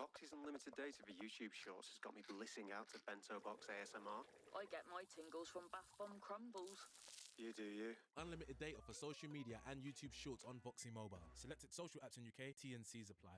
Foxy's unlimited data for YouTube Shorts has got me blissing out to bento box ASMR. I get my tingles from bath bomb crumbles. You do you. Unlimited data for social media and YouTube Shorts on Foxy Mobile. Selected social apps in UK. T&Cs apply.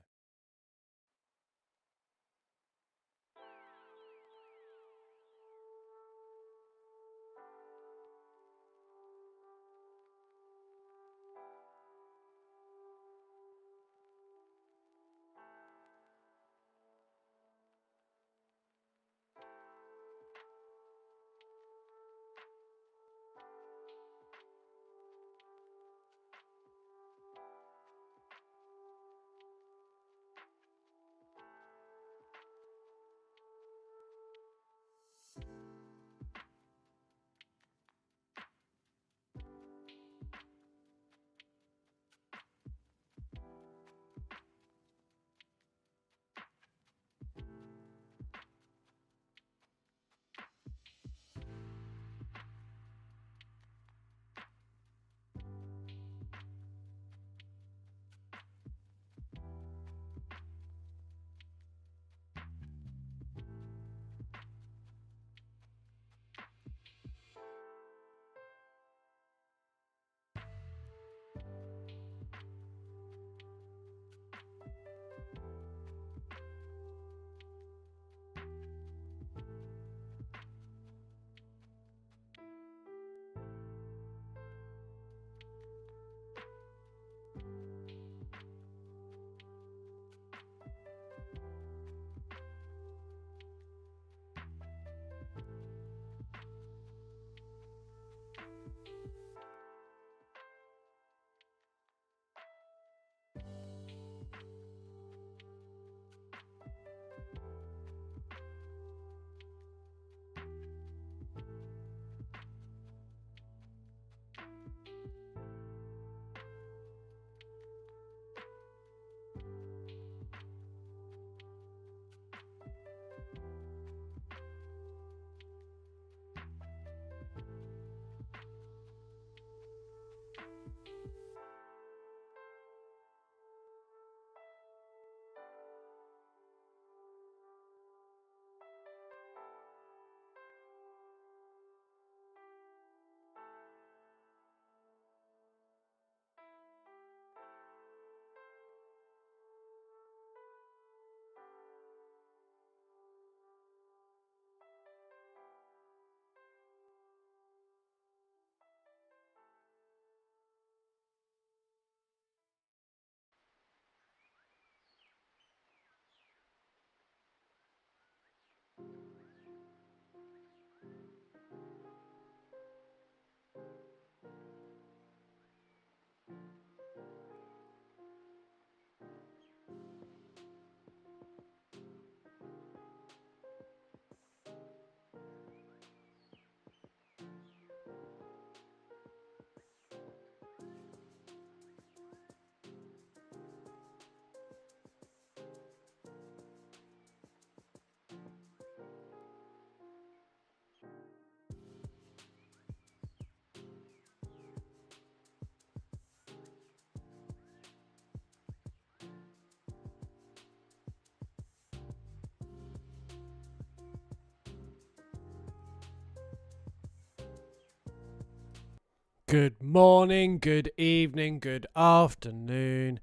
Good morning, good evening, good afternoon.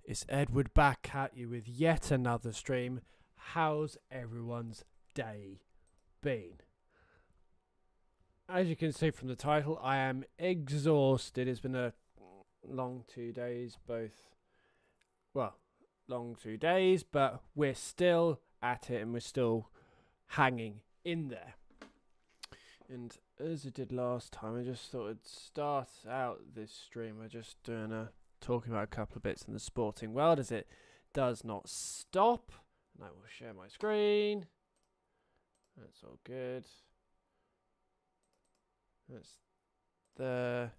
It's Edward back at you with yet another stream. How's everyone's day been? As you can see from the title, I am exhausted. It's been a long 2 days, long 2 days, but we're still at it and we're still hanging in there. And as I did last time, I just thought I'd start out this stream by just talking about a couple of bits in the sporting world as it does not stop. And I will share my screen. That's all good. That's there.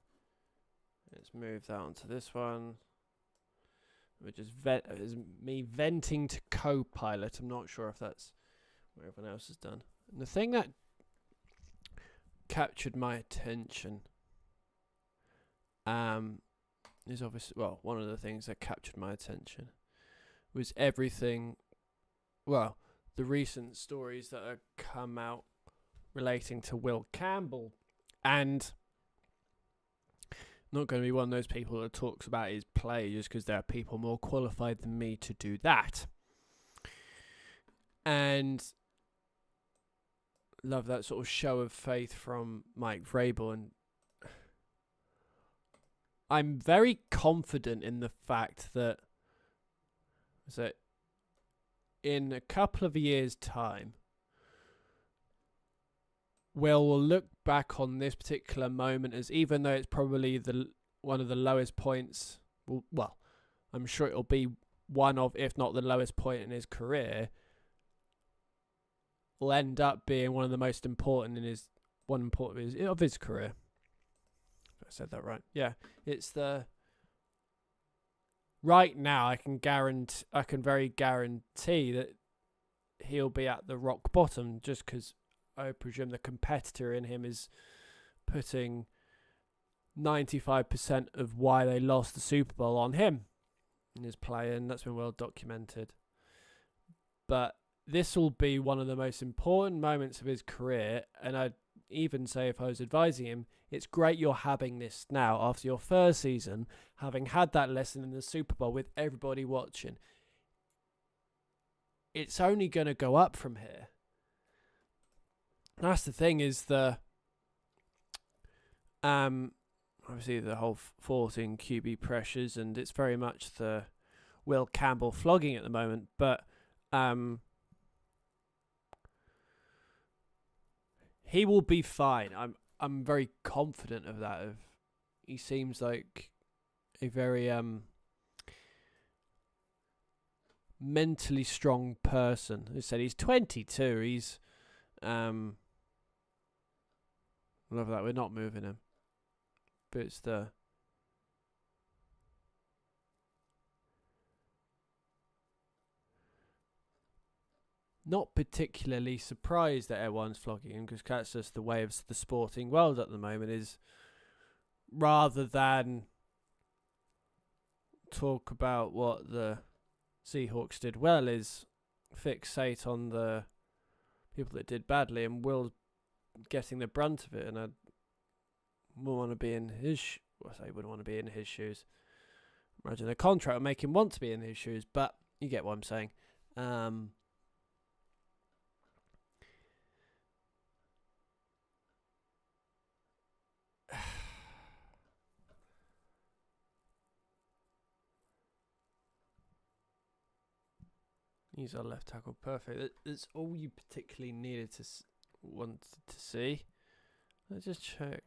Let's move that onto this one. We're just is me venting to Copilot. I'm not sure if that's what everyone else has done. And the thing that captured my attention is obviously, one of the things that captured my attention was everything the recent stories that have come out relating to Will Campbell, and not going to be one of those people that talks about his play just because there are people more qualified than me to do that. And love that sort of show of faith from Mike Vrabel, and I'm very confident in the fact that in a couple of years' time, we'll look back on this particular moment as, even though it's probably one of the lowest points, well, I'm sure it'll be one of, if not the lowest point in his career, will end up being one of the most important of his career. I said that right. Yeah, it's right now I can very guarantee that he'll be at the rock bottom, just because I presume the competitor in him is putting 95% of why they lost the Super Bowl on him in his play, and that's been well documented. But this will be one of the most important moments of his career, and I'd even say, if I was advising him, it's great you're having this now after your first season, having had that lesson in the Super Bowl with everybody watching. It's only going to go up from here. That's the thing, is obviously the whole 14 QB pressures, and it's very much the Will Campbell flogging at the moment, but he will be fine. I'm very confident of that. He seems like a very mentally strong person. As I said, he's 22. He's love that. We're not moving him, but it's not particularly surprised that everyone's flogging him, because that's just the way of the sporting world at the moment, is rather than talk about what the Seahawks did well, is fixate on the people that did badly, and Will's getting the brunt of it, and I wouldn't want to be in his wouldn't want to be in his shoes. Imagine a contract would make him want to be in his shoes, but you get what I'm saying. He's our left tackle. Perfect. That's all you particularly needed to wanted to see. Let's just check.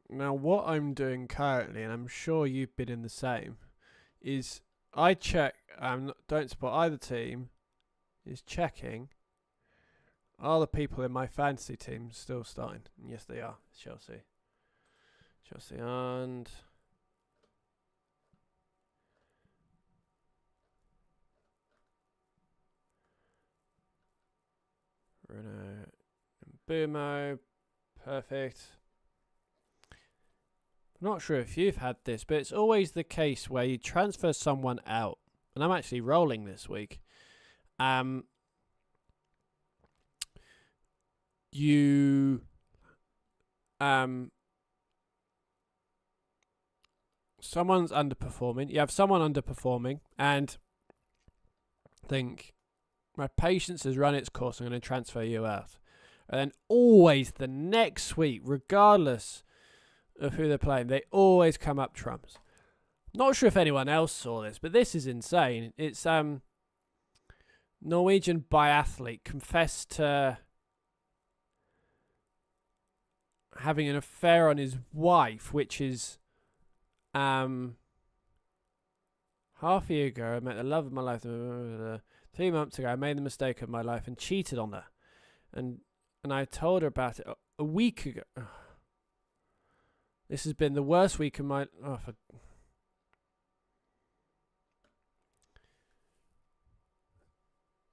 Now, what I'm doing currently, and I'm sure you've been in the same, is I check. Don't support either team. Is checking. Are the people in my fantasy team still starting? Yes, they are. Chelsea and Bruno and Bumo. Perfect. I'm not sure if you've had this, but it's always the case where you transfer someone out, and I'm actually rolling this week. Someone's underperforming. You have someone underperforming, and think, my patience has run its course, I'm going to transfer you out. And then always the next week, regardless of who they're playing, they always come up trumps. Not sure if anyone else saw this, but this is insane. It's Norwegian biathlete confessed to having an affair on his wife, which is half a year ago. I met the love of my life. 3 months ago, I made the mistake of my life and cheated on her, and I told her about it a week ago. This has been the worst week of my.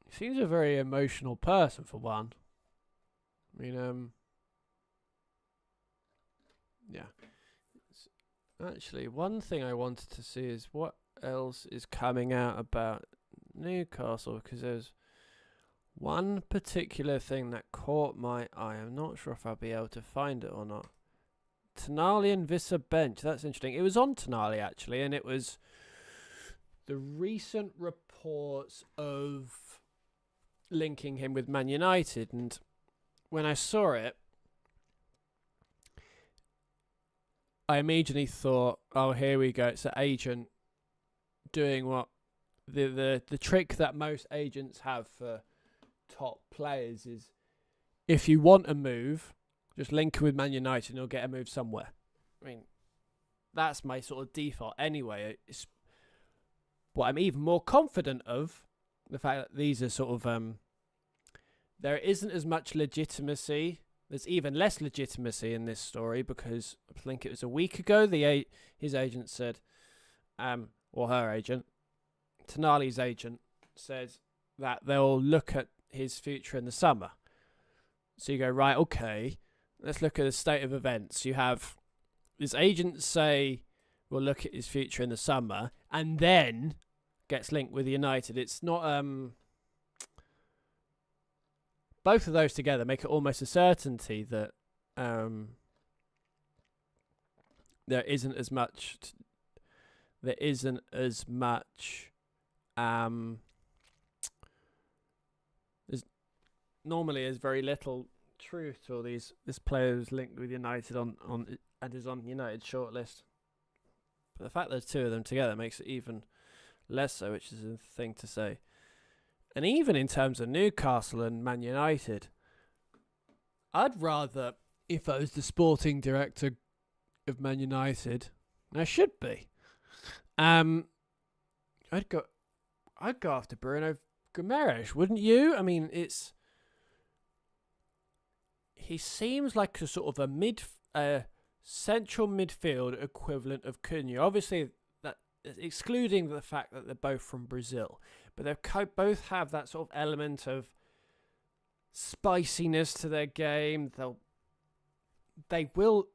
He seems a very emotional person, for one. I mean, yeah. Actually, one thing I wanted to see is what else is coming out about Newcastle, because there's one particular thing that caught my eye. I'm not sure if I'll be able to find it or not. Tonali and Vissa bench. That's interesting. It was on Tonali, actually, and it was the recent reports of linking him with Man United. And when I saw it, I immediately thought, oh, here we go. It's an agent doing what the trick that most agents have for top players is, if you want a move, just link him with Man United and he'll get a move somewhere. I mean, that's my sort of default anyway. It's what I'm even more confident of, the fact that these are sort of there isn't as much legitimacy. There's even less legitimacy in this story, because I think it was a week ago his agent said, or her agent, Tonali's agent, said that they'll look at his future in the summer. So you go, right, okay, let's look at the state of events. You have his agent say we'll look at his future in the summer, and then gets linked with United. It's not both of those together make it almost a certainty that there isn't as much there's very little truth to all this player is linked with United on and is on United shortlist. But the fact there's two of them together makes it even less so, which is a thing to say. And even in terms of Newcastle and Man United, I'd rather, if I was the sporting director of Man United, and I should be, I'd go after Bruno Guimaraes, wouldn't you? I mean, he seems like a sort of a central midfield equivalent of Cunha. Obviously, that excluding the fact that they're both from Brazil, but they both have that sort of element of spiciness to their game. They won't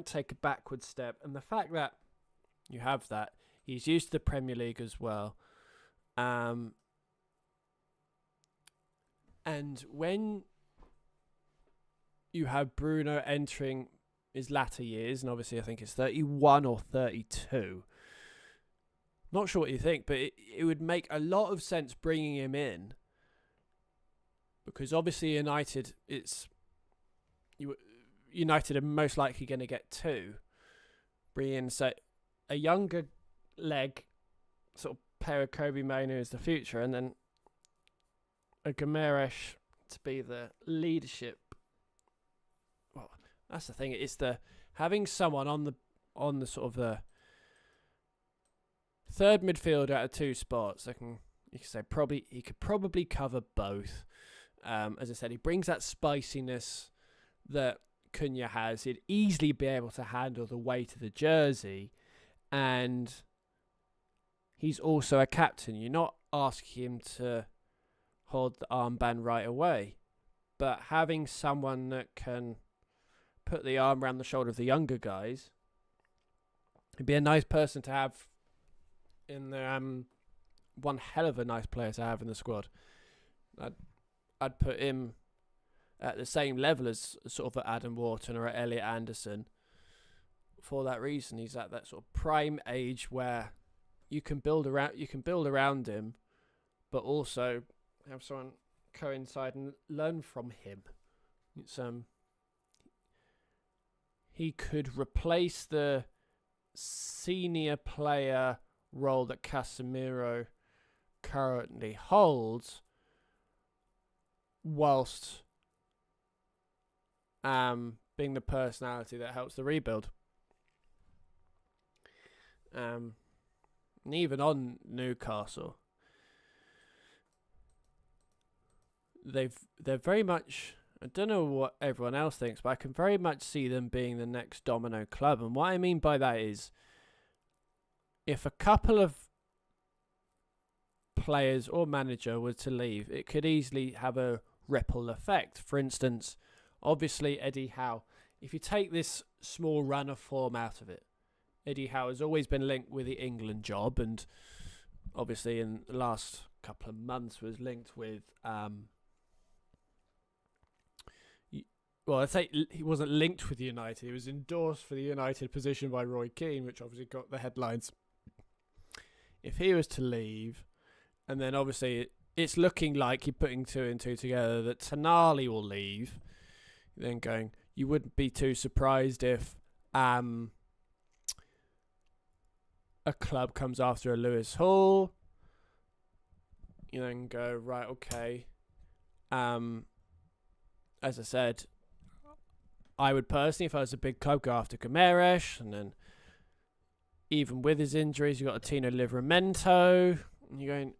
take a backward step, and the fact that you have that, he's used to the Premier League as well. And when you have Bruno entering his latter years, and obviously I think it's 31 or 32. Not sure what you think, but it would make a lot of sense bringing him in, because obviously United are most likely going to get two. Bring in, say, a younger leg, sort of pair of Kobe Mainoo as the future, and then a Guimaraes to be the leadership. Well, that's the thing. It's having someone on the sort of the third midfielder out of two spots. You could say he could probably cover both. As I said, he brings that spiciness that Cunha has. He'd easily be able to handle the weight of the jersey, and he's also a captain. You're not asking him to hold the armband right away, but having someone that can put the arm around the shoulder of the younger guys, it'd be a nice person to have in the one hell of a nice player to have in the squad. I'd put him at the same level as sort of Adam Wharton or Elliot Anderson. For that reason, he's at that sort of prime age where you can build around him, but also have someone coincide and learn from him. It's he could replace the senior player role that Casemiro currently holds, whilst being the personality that helps the rebuild. And even on Newcastle, they're very much, I don't know what everyone else thinks, but I can very much see them being the next domino club. And what I mean by that is, if a couple of players or manager were to leave, it could easily have a ripple effect. For instance, obviously Eddie Howe, if you take this small run of form out of it, Eddie Howe has always been linked with the England job, and obviously in the last couple of months was linked with well, I'd say he wasn't linked with United. He was endorsed for the United position by Roy Keane, which obviously got the headlines. If he was to leave, and then obviously it's looking like you're putting 2 and 2 together that Tonali will leave, then going, you wouldn't be too surprised if a club comes after a Lewis Hall. You then go, right, okay. As I said, I would personally, if I was a big club, go after Gomes, and then even with his injuries, you've got a Tino Livramento, and you're going,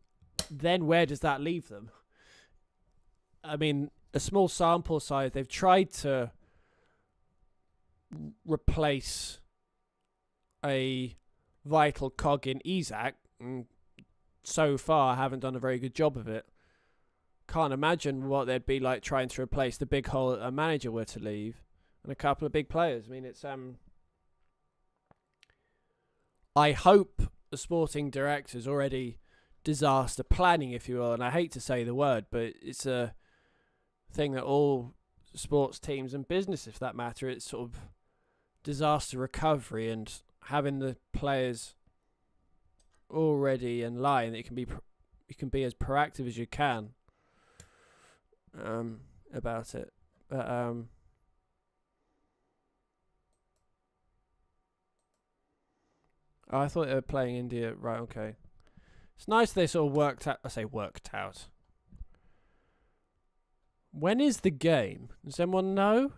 then where does that leave them? I mean, a small sample size, they've tried to replace a vital cog in Isak, and so far haven't done a very good job of it. Can't imagine what they'd be like trying to replace the big hole a manager were to leave, and a couple of big players. I mean, it's I hope the sporting director's already disaster planning, if you will, and I hate to say the word, but it's a thing that all sports teams and businesses, for that matter, it's sort of disaster recovery and having the players already in line that you can be as proactive as you can about it. But I thought they were playing India. Right, okay. It's nice they sort of worked out. When is the game? Does anyone know?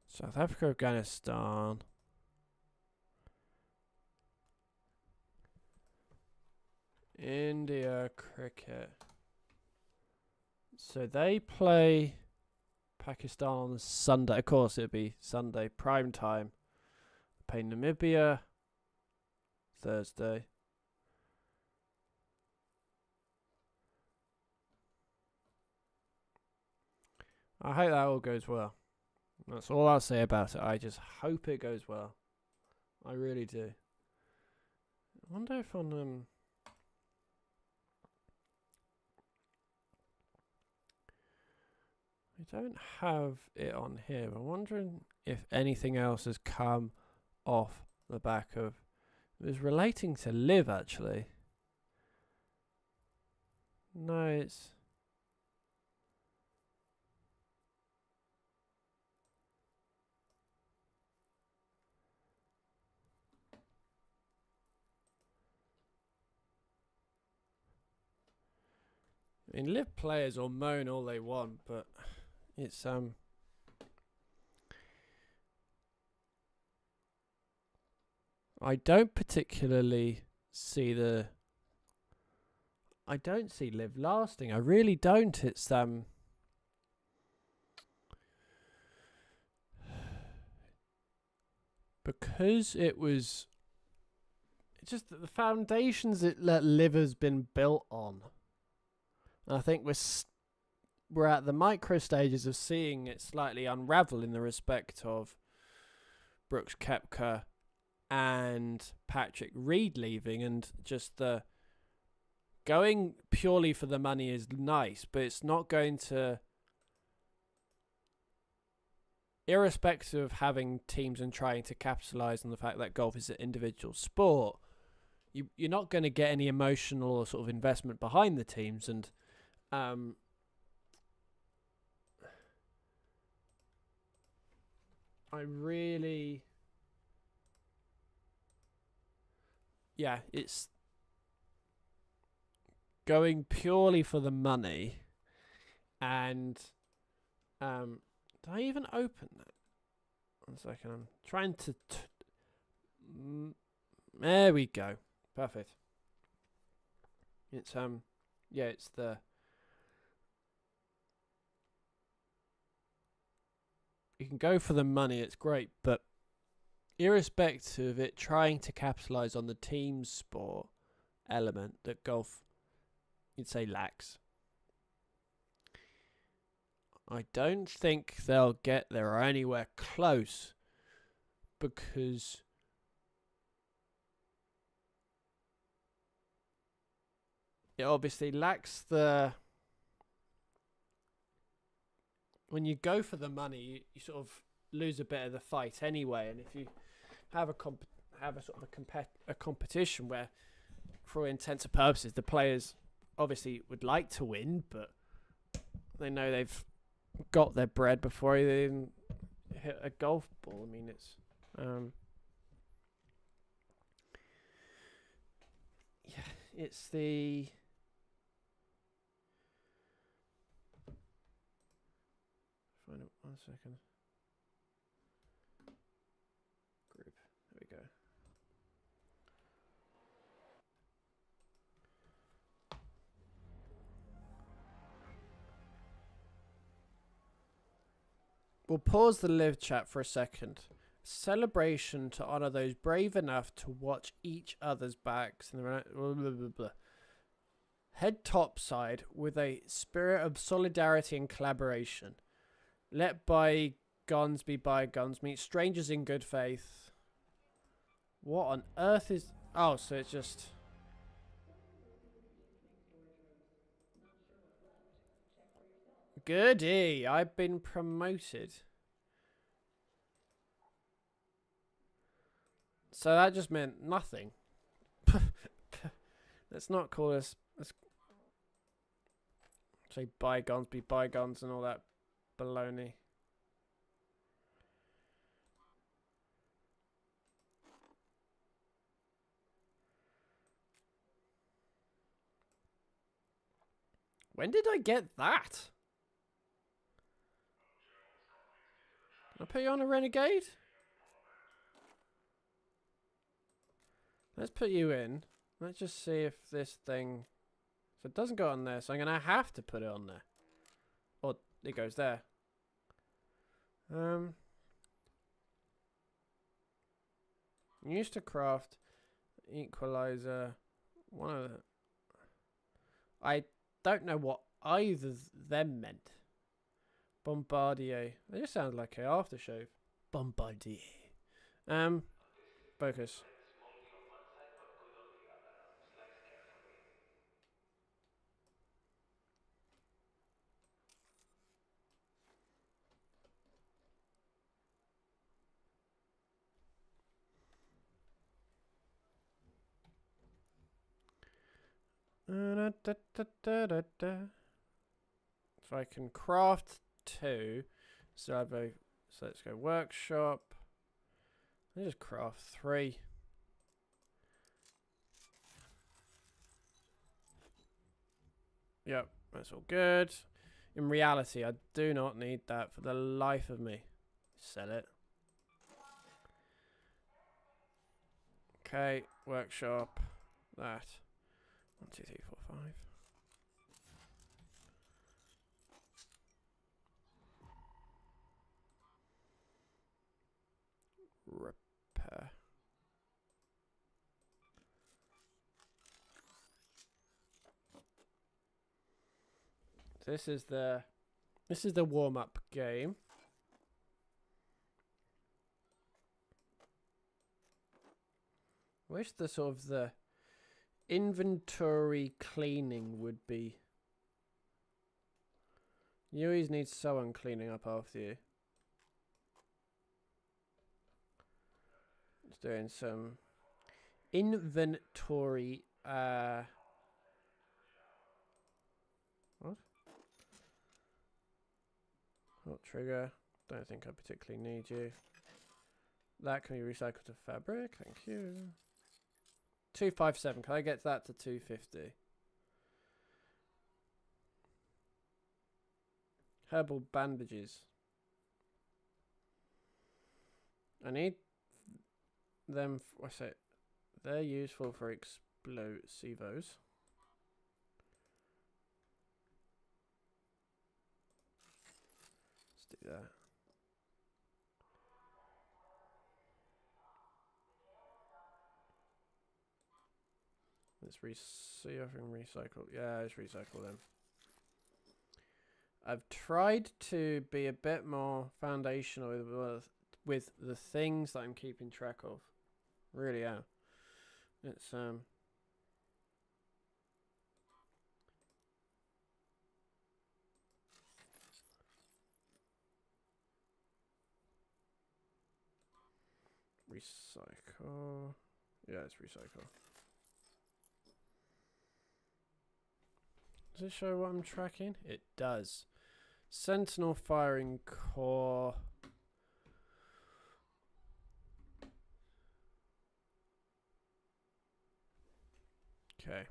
South Africa, Afghanistan. India cricket. So they play Pakistan on Sunday. Of course, it'll be Sunday prime time. Play Namibia Thursday. I hope that all goes well. That's all I'll say about it. I just hope it goes well. I really do. I wonder if on I don't have it on here. I'm wondering if anything else has come off the back of. It was relating to Liv, actually. No, it's. I mean, Liv players will moan all they want, but it's I don't particularly see I don't see Liv lasting. I really don't. It's because it was just the foundations that Liv has been built on. I think we're at the micro stages of seeing it slightly unravel in the respect of Brooks Koepka and Patrick Reed leaving, and just the going purely for the money is nice, but it's not going to, irrespective of having teams and trying to capitalise on the fact that golf is an individual sport, you're not going to get any emotional or sort of investment behind the teams, and I really, it's going purely for the money. And did I even open that? 1 second, I'm trying to there we go. Perfect. It's it's the, you can go for the money, it's great, but irrespective of it trying to capitalise on the team sport element that golf, you'd say, lacks, I don't think they'll get there or anywhere close because it obviously lacks the... When you go for the money, you sort of lose a bit of the fight anyway. And if you have a sort of a competition where, for all intents and purposes, the players obviously would like to win, but they know they've got their bread before they even hit a golf ball. I mean, it's it's the... Find it 1 second. Group. There we go. We'll pause the live chat for a second. Celebration to honor those brave enough to watch each other's backs and blah, blah, blah, blah. Head topside with a spirit of solidarity and collaboration. Let bygones be bygones. Meet strangers in good faith. What on earth is... Oh, so it's just... Goody, I've been promoted. So that just meant nothing. Let's not call this... Let's say bygones be bygones and all that baloney. When did I get that? Can I put you on a renegade? Let's put you in. Let's just see if this thing... So it doesn't go on there, so I'm going to have to put it on there. Or it goes there. Used to craft equalizer. One of the... I don't know what either of them meant. Bombardier. It just sounds like an aftershave. Bombardier. Focus. So I can craft 2. So let's go workshop. Let's just craft 3. Yep, that's all good. In reality, I do not need that for the life of me. Sell it. Okay, workshop. That. 1, 2, 3, 4, 5. Repair. This is the warm-up game. Wish the sort of the inventory cleaning would be. You always need someone cleaning up after you. Just doing some inventory. What? Hot trigger. Don't think I particularly need you. That can be recycled to fabric. Thank you. 257. Can I get that to 250? Herbal bandages. I need them. What's it? They're useful for explosivos. Let's do that. Let's see if I can recycle. Yeah, let's recycle them. I've tried to be a bit more foundational with the things that I'm keeping track of. Really am. It's recycle. Yeah, it's recycle. Does it show what I'm tracking? It does. Sentinel firing core. Okay.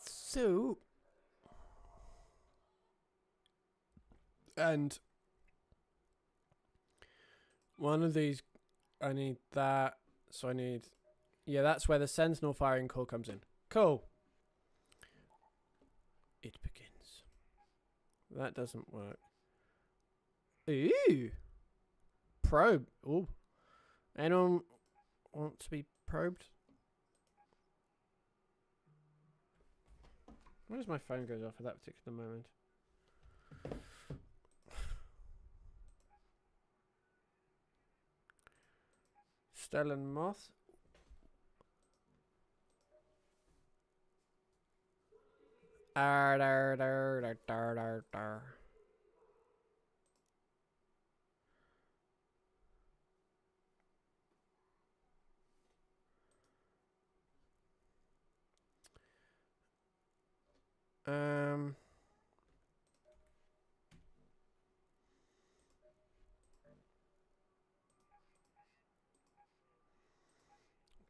So. And one of these, I need that. So I need. Yeah, that's where the Sentinel firing core comes in. Cool. It begins. That doesn't work. Ooh. Probe. Ooh. Anyone want to be probed? Why does my phone goes off at that particular moment? Stellan Moth. Dar, dar, dar, dar, dar, dar, dar.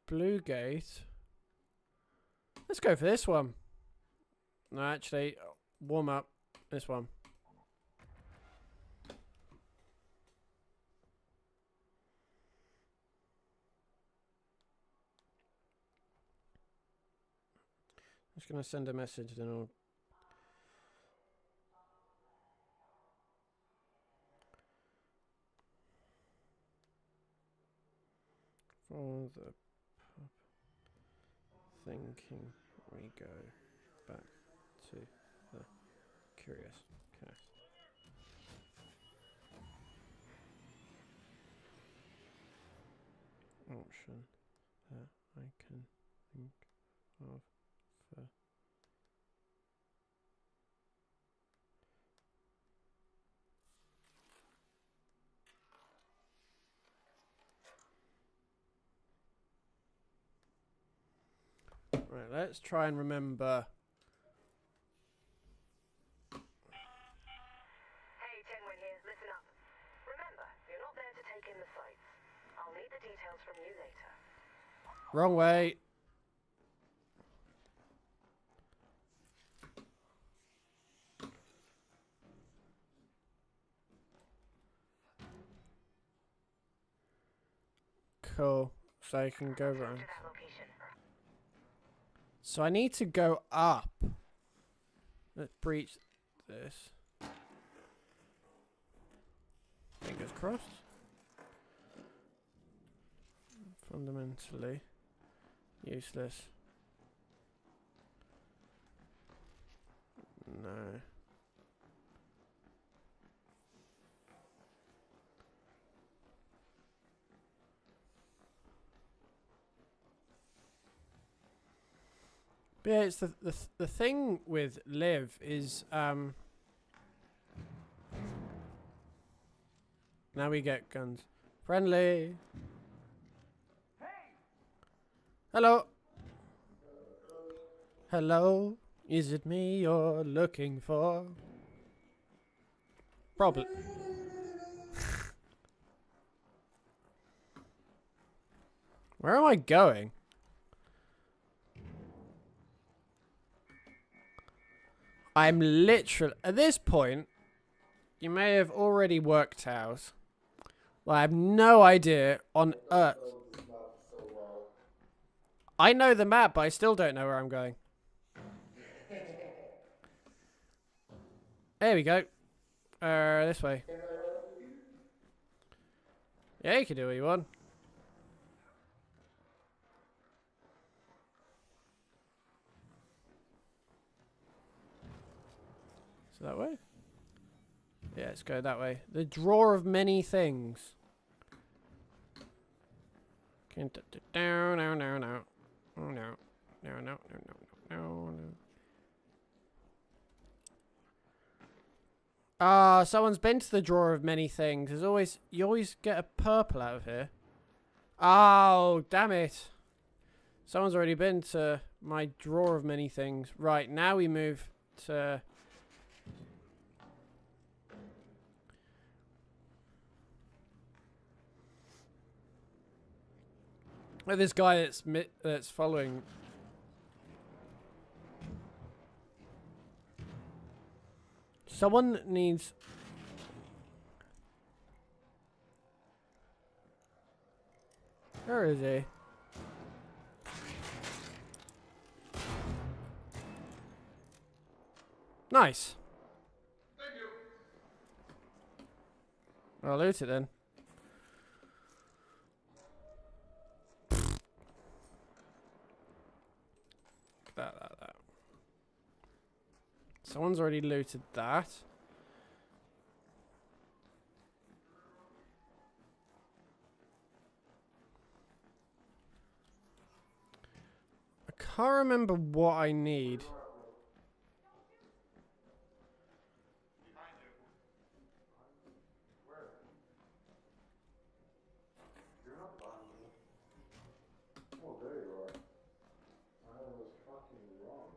Blue Gate. Let's go for this one. No, actually, warm up. This one. I'm just going to send a message, then I'll... For the pub, thinking we go back to the curious cast. Option that I can think of for right, let's try and remember. Hey, Tenwin here. Listen up. Remember, you're not there to take in the sights. I'll need the details from you later. Wrong way. Cool. So I can go around. To that location. So I need to go up. Let's breach this. Fingers crossed. Fundamentally useless. No. But yeah, it's the thing with Liv is now we get guns. Friendly. Hello. Hello. Is it me you're looking for? Probably. Where am I going? I'm literally... At this point, you may have already worked out. Well, I have no idea on Earth. I know the map, but I still don't know where I'm going. There we go. This way. Yeah, you can do what you want. That way? Yeah, let's go that way. The drawer of many things. No, no, no, no. Oh, no. No, no, no, no, no, no. Ah, someone's been to the drawer of many things. There's always, you always get a purple out of here. Oh, damn it. Someone's already been to my drawer of many things. Right, now we move to... this guy that's following. Someone needs... Where is he? Nice. Thank you. I'll loot it then. That. Someone's already looted that. I can't remember what I need. Oh, there you are. I was fucking wrong.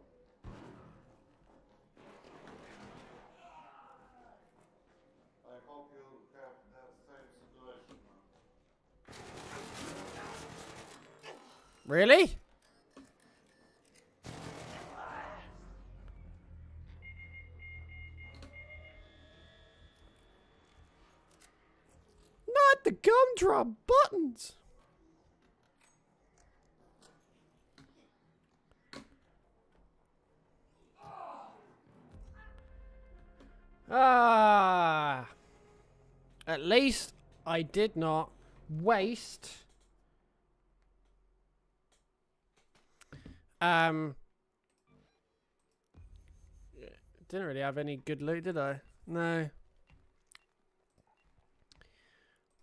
I hope you have that same situation now. Really? Not the gumdrop buttons. Ah. At least I did not waste didn't really have any good loot, did I? No.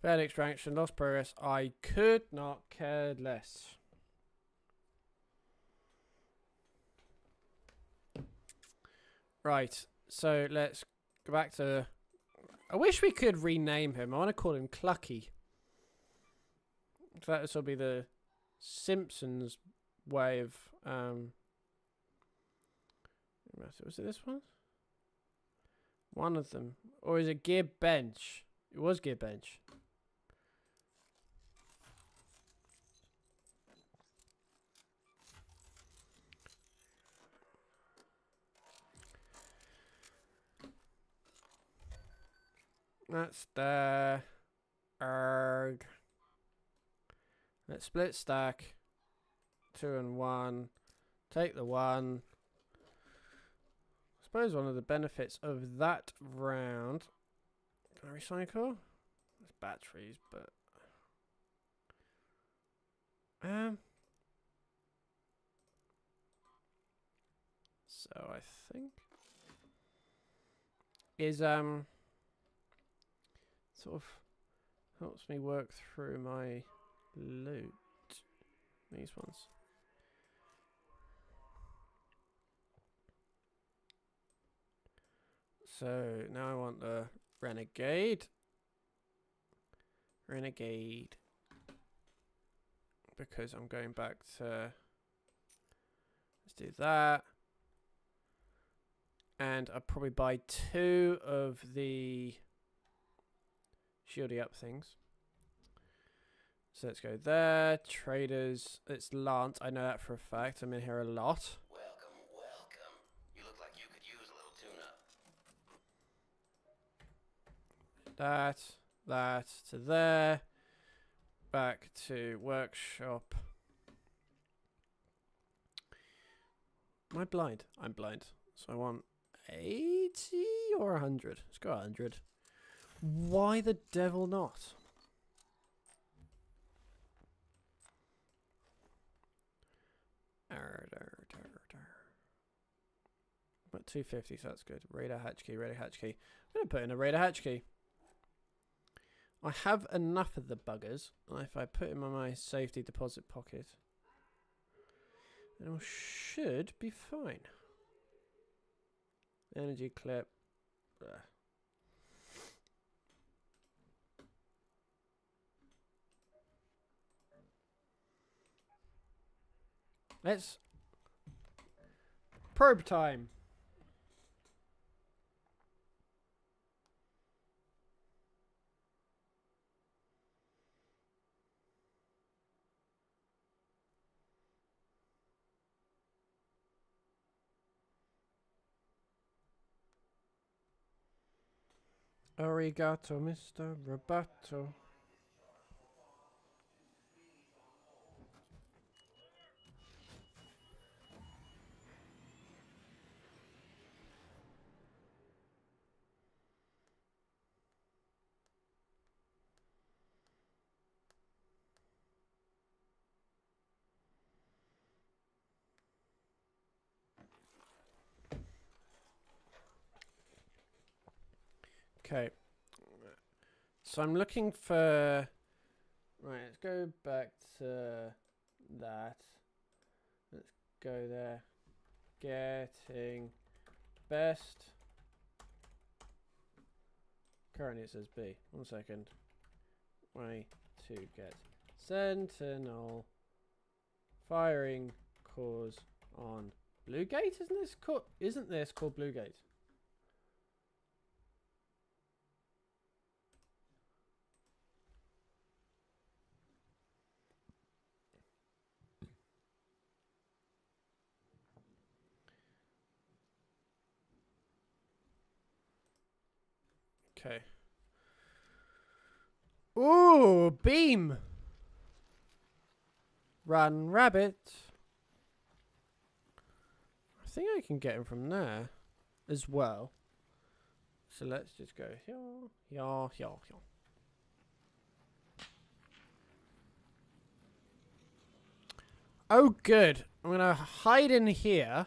Failed extraction, lost progress. I could not care less. Right, so let's go back to... I wish we could rename him. I want to call him Clucky. So this will be the Simpsons way of... was it this one? One of them. Or is it Gear Bench? It was Gear Bench. That's there. Erg. Let's split stack. 2 and 1. Take the 1. I suppose one of the benefits of that round. Can I recycle? There's batteries, but so I think is sort of helps me work through my loot. These ones. So now I want the Renegade. Because I'm going back to... Let's do that. And I'll probably buy 2 of the shieldy up things. So let's go there. Traders. It's Lance. I know that for a fact. I'm in here a lot. Welcome. You look like you could use a little tune-up. That to there. Back to workshop. Am I blind? I'm blind. So I want 80 or 100. Let's go 100. Why the devil not? got 250, so that's good. Radar hatch key, radar hatch key. I'm going to put in a radar hatch key. I have enough of the buggers. If I put him in my safety deposit pocket, then I should be fine. Energy clip. Ugh. Let's probe time. Arigato, Mr. Roboto. Okay. So I'm looking for... Right, let's go back to that. Let's go there. Getting best. Currently it says B. 1 second. Way to get Sentinel. Firing cause on Blue Gate? Isn't this called Blue Gate? Okay. Ooh, beam. Run, rabbit. I think I can get him from there as well. So let's just go here, here, here, here. Oh, good. I'm gonna hide in here.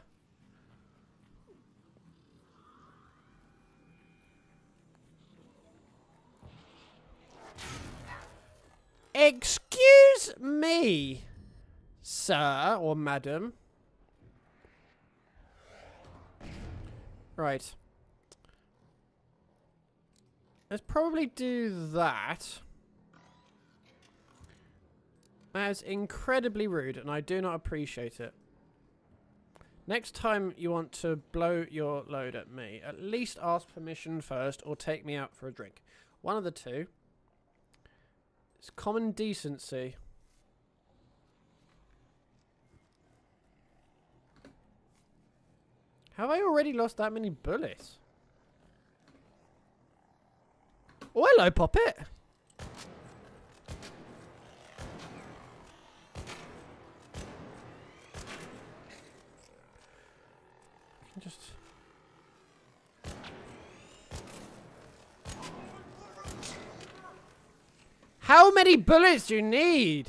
Excuse me, sir or madam. Right. Let's probably do that. That is incredibly rude, and I do not appreciate it. Next time you want to blow your load at me, at least ask permission first or take me out for a drink. One of the two. It's common decency. Have I already lost that many bullets? Oh, hello, Poppet. Just... How many bullets do you need?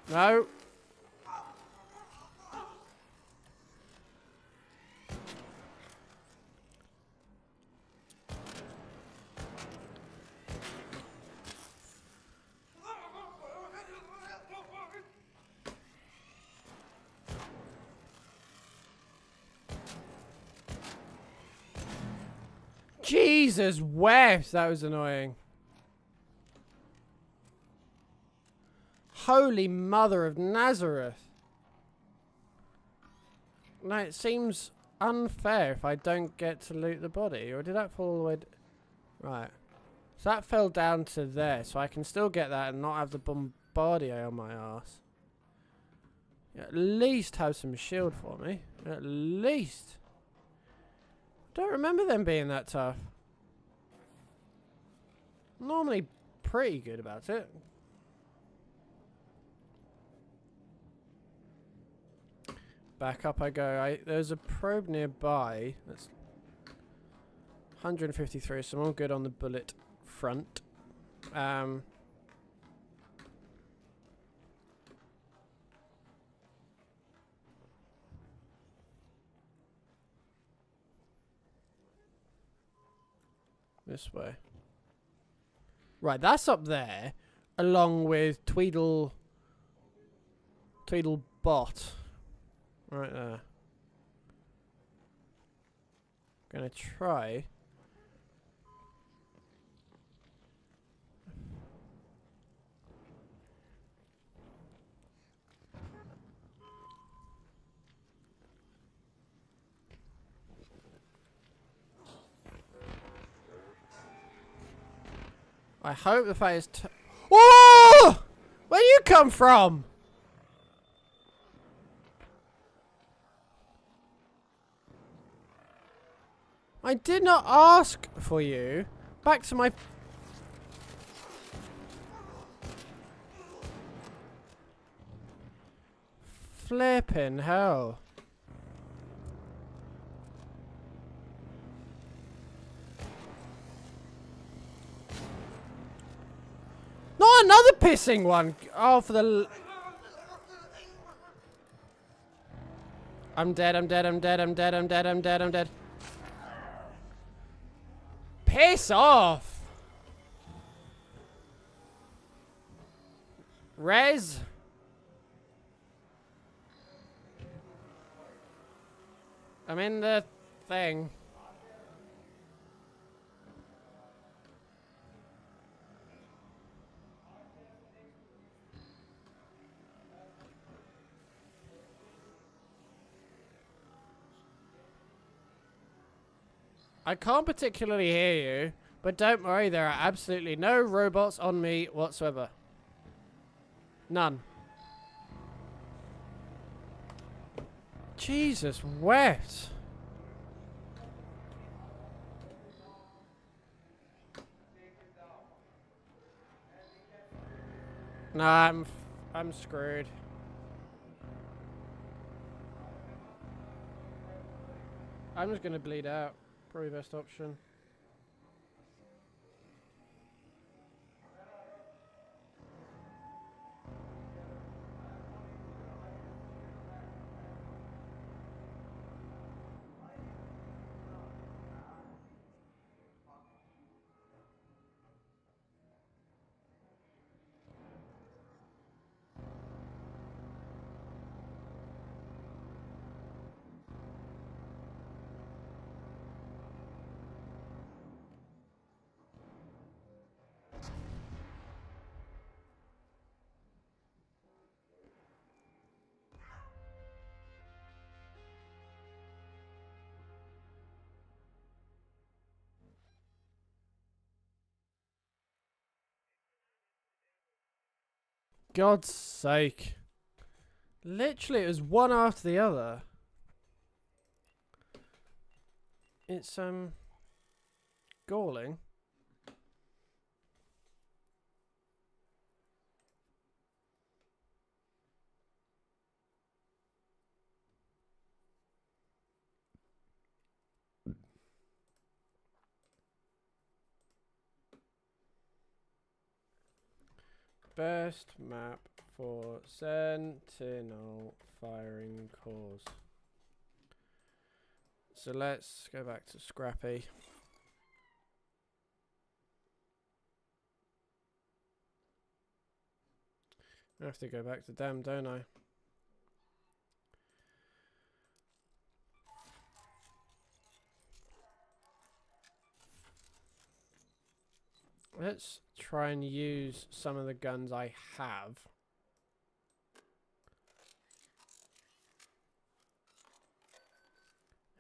No. Jesus wept, that was annoying. Holy Mother of Nazareth. Now it seems unfair if I don't get to loot the body. Or did that fall all the way... Right. So that fell down to there. So I can still get that and not have the bombardier on my ass. At least have some shield for me. At least. Don't remember them being that tough. Normally pretty good about it. Back up I go. There's a probe nearby. That's 153, so I'm all good on the bullet front. This way. Right, that's up there, along with Tweedlebot. Right there. Gonna try. I hope the fight is. Oh! Where you come from? I did not ask for you. Back to my. Flippin' hell. Not another pissing one. Oh, for the. I'm dead, I'm dead, I'm dead, I'm dead, I'm dead, I'm dead, I'm dead. Piss off! Rez? I'm in the thing. I can't particularly hear you, but don't worry, there are absolutely no robots on me whatsoever. None. Jesus wept. Nah, I'm screwed. I'm just gonna bleed out. Probably best option. God's sake. Literally, it was one after the other. It's, galling. Best map for Sentinel firing cores. So let's go back to Scrappy. I have to go back to Dam, don't I? Let's try and use some of the guns I have.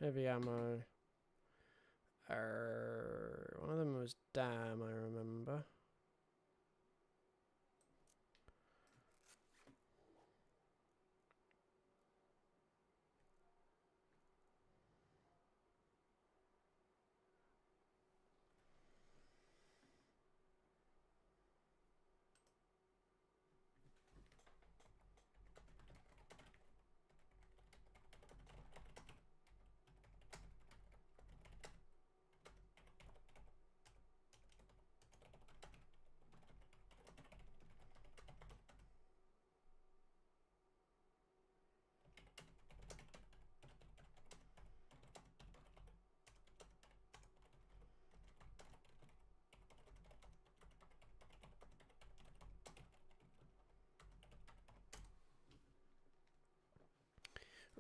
Heavy ammo. One of them was Dam, I remember.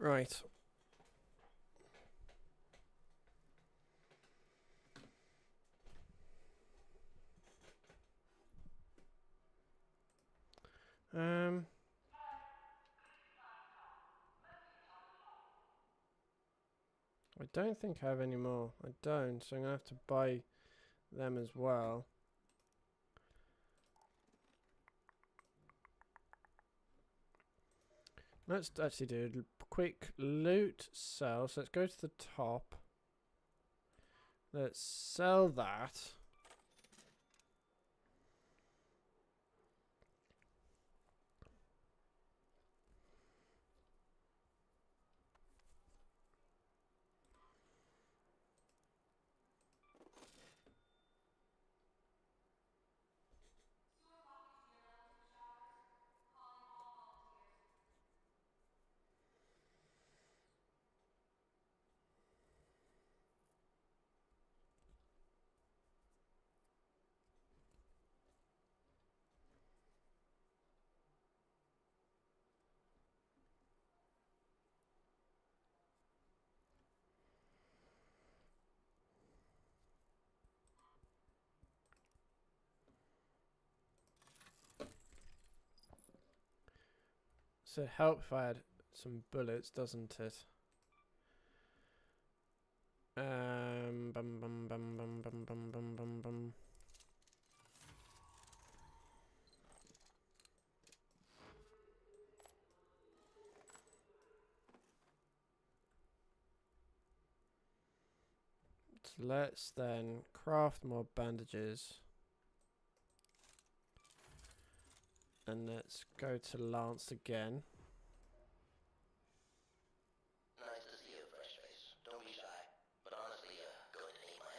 Right. I don't think I have any more. I don't, so I'm gonna have to buy them as well. Let's actually do a quick loot sell. So let's go to the top. Let's sell that. So it'd help if I had some bullets, doesn't it? Bum bum bum bum bum bum bum bum bum. So let's then craft more bandages. And let's go to Lance again. Nice to see you, fresh face. Don't be shy. But honestly, going to need my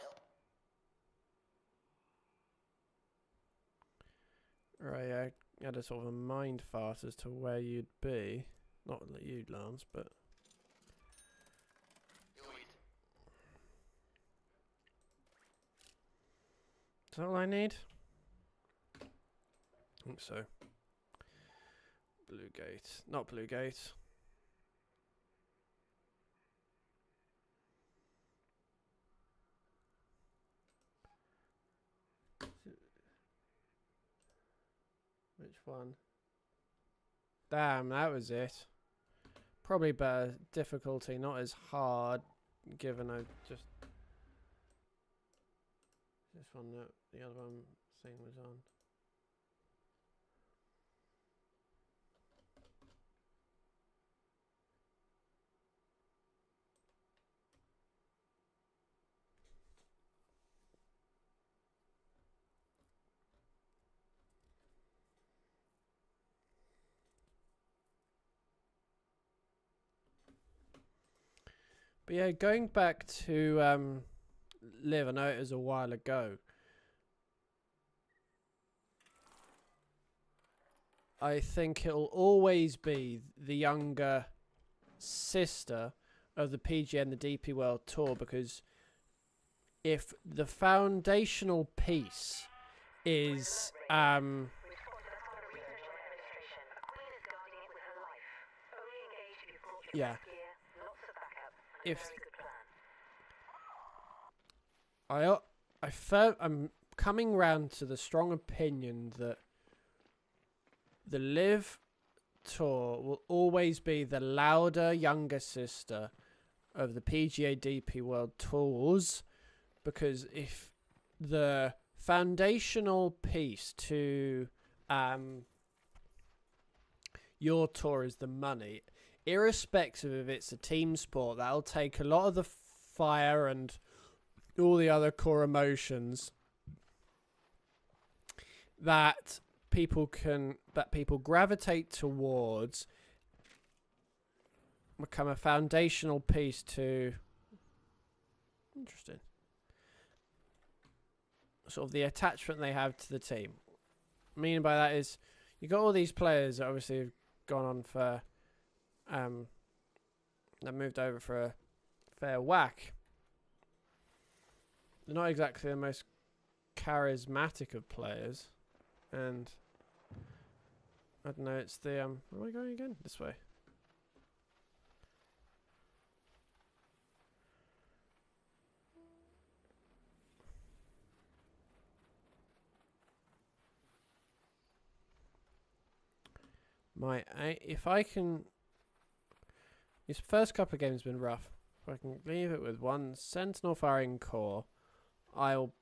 help. Right, I had a sort of a mind fart as to where you'd be. Not that you'd, Lance, but... Is that all I need? I think so. Blue gate. Not blue gate. Which one? Damn, that was it. Probably better difficulty, not as hard, given I just... This one that the other one thing was on. But yeah, going back to Liv, I know it was a while ago. I think it'll always be the younger sister of the PG and the DP World Tour, because if the foundational piece is yeah, if I'm coming round to the strong opinion that the Live Tour will always be the louder younger sister of the PGA DP World Tours, because if the foundational piece to your tour is the money, irrespective if it's a team sport, that'll take a lot of the fire and all the other core emotions that people gravitate towards, become a foundational piece to sort of the attachment they have to the team. Meaning by that is you got all these players that obviously have gone on for that moved over for a fair whack. They're not exactly the most charismatic of players, and I don't know, it's the where am I going again? This way. if I can, these first couple of games have been rough. If I can leave it with one Sentinel firing core, I'll.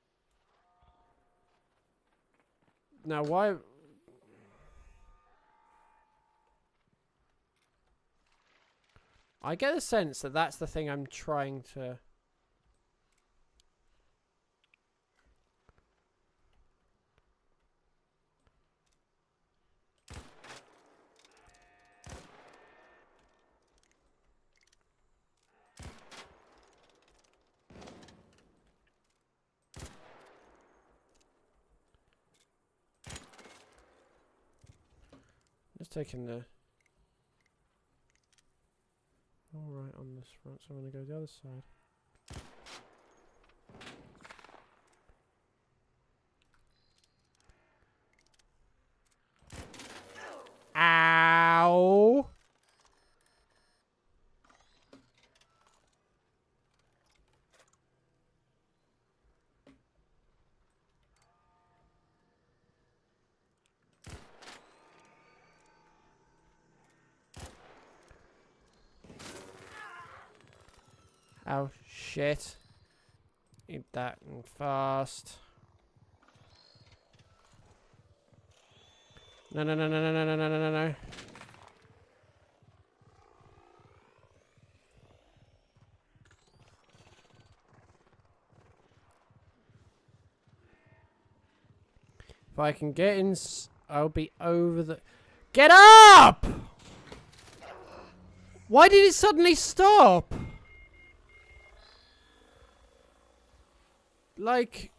Now why? I get the sense that that's the thing I'm trying to. Just taking the. All right on this front, so I'm going to go the other side. Ow! Oh shit. Eat that and fast. No, no, no, no, no, no, no, no, no, no. If I can get in, I'll be over the. Get up! Why did it suddenly stop? Like,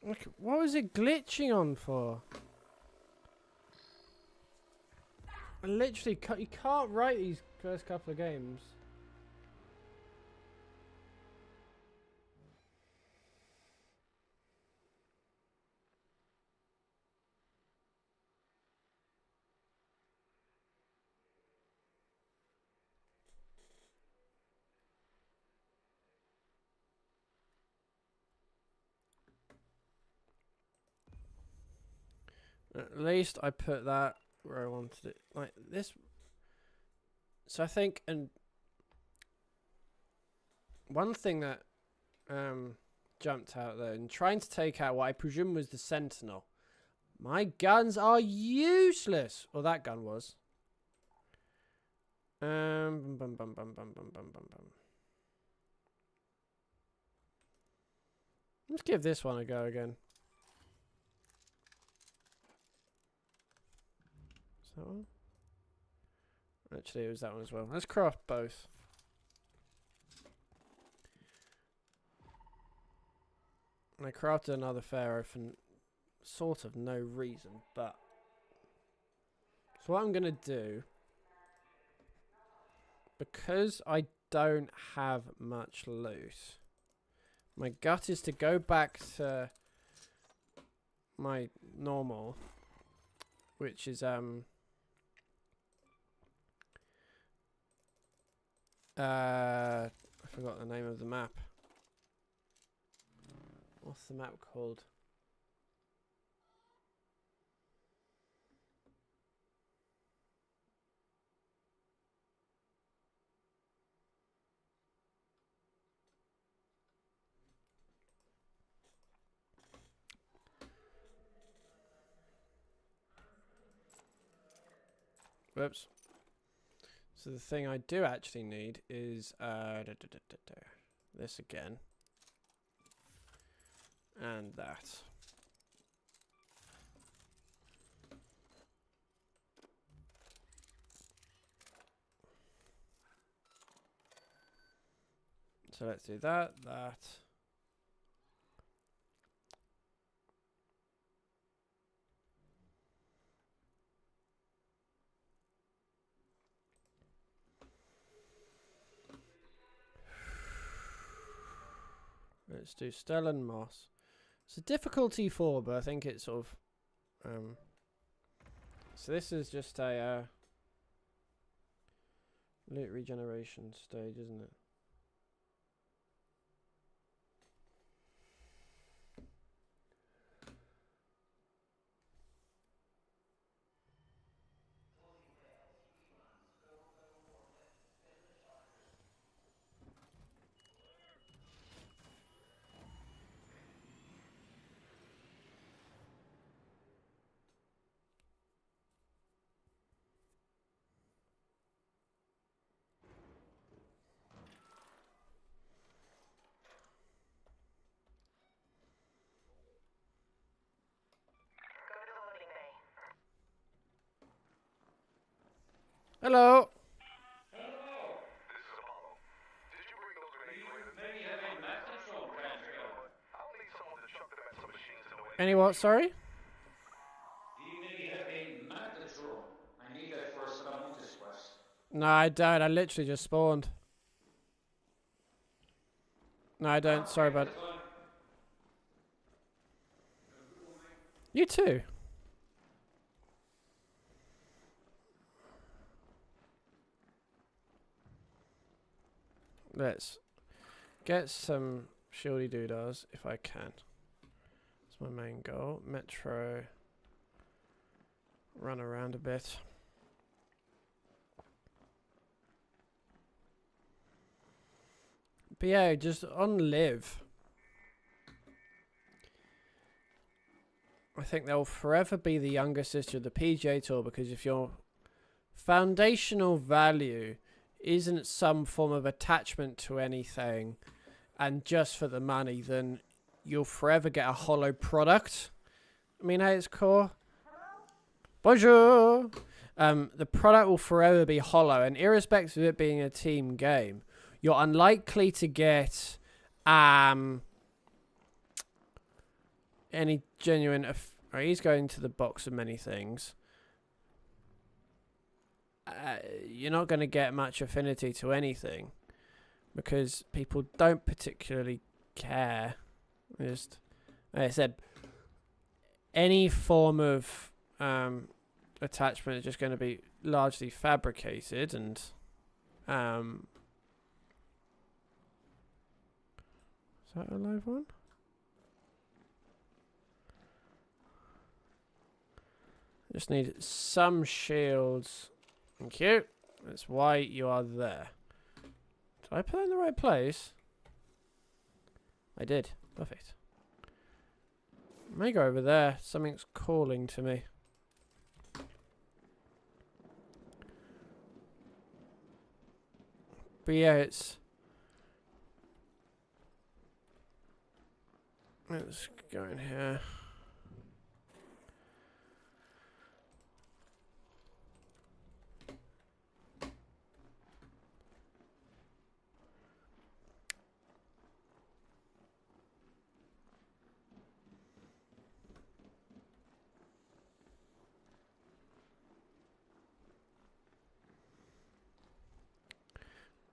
Like, what was it glitching on for? I literally, you can't write these first couple of games. At least I put that where I wanted it. Like this. So I think, and one thing that jumped out there in trying to take out what I presume was the Sentinel. My guns are useless. Well, that gun was. Bum, bum, bum, bum, bum, bum, bum, bum, bum. Let's give this one a go again. Is that one? Actually, it was that one as well. Let's craft both. I crafted another Pharaoh for sort of no reason, but so what I'm going to do, because I don't have much loot, my gut is to go back to my normal, which is I forgot the name of the map. What's the map called? Whoops. So the thing I do actually need is this again. And that. So let's do that. Let's do Stellan Moss. It's a difficulty 4, but I think it's sort of so this is just a loot regeneration stage, isn't it? Hello. Any what? Sorry. Do you maybe have a magnet drone? I need that for a Salamontes quest. No, I don't. I literally just spawned. No, I don't. Sorry, bud. You too. Let's get some shieldy doodahs if I can. That's my main goal. Metro. Run around a bit. But yeah, just on live. I think they'll forever be the younger sister of the PGA Tour, because if your foundational value isn't some form of attachment to anything and just for the money, then you'll forever get a hollow product. I mean, at its core. Bonjour! The product will forever be hollow, and irrespective of it being a team game, you're unlikely to get any genuine... he's going to the box of many things. You're not going to get much affinity to anything because people don't particularly care. Just, like I said, any form of attachment is just going to be largely fabricated, and is that a live one? Just need some shields. Thank you. That's why you are there. Did I put that in the right place? I did. Perfect. I may go over there. Something's calling to me. But yeah, it's... Let's go in here.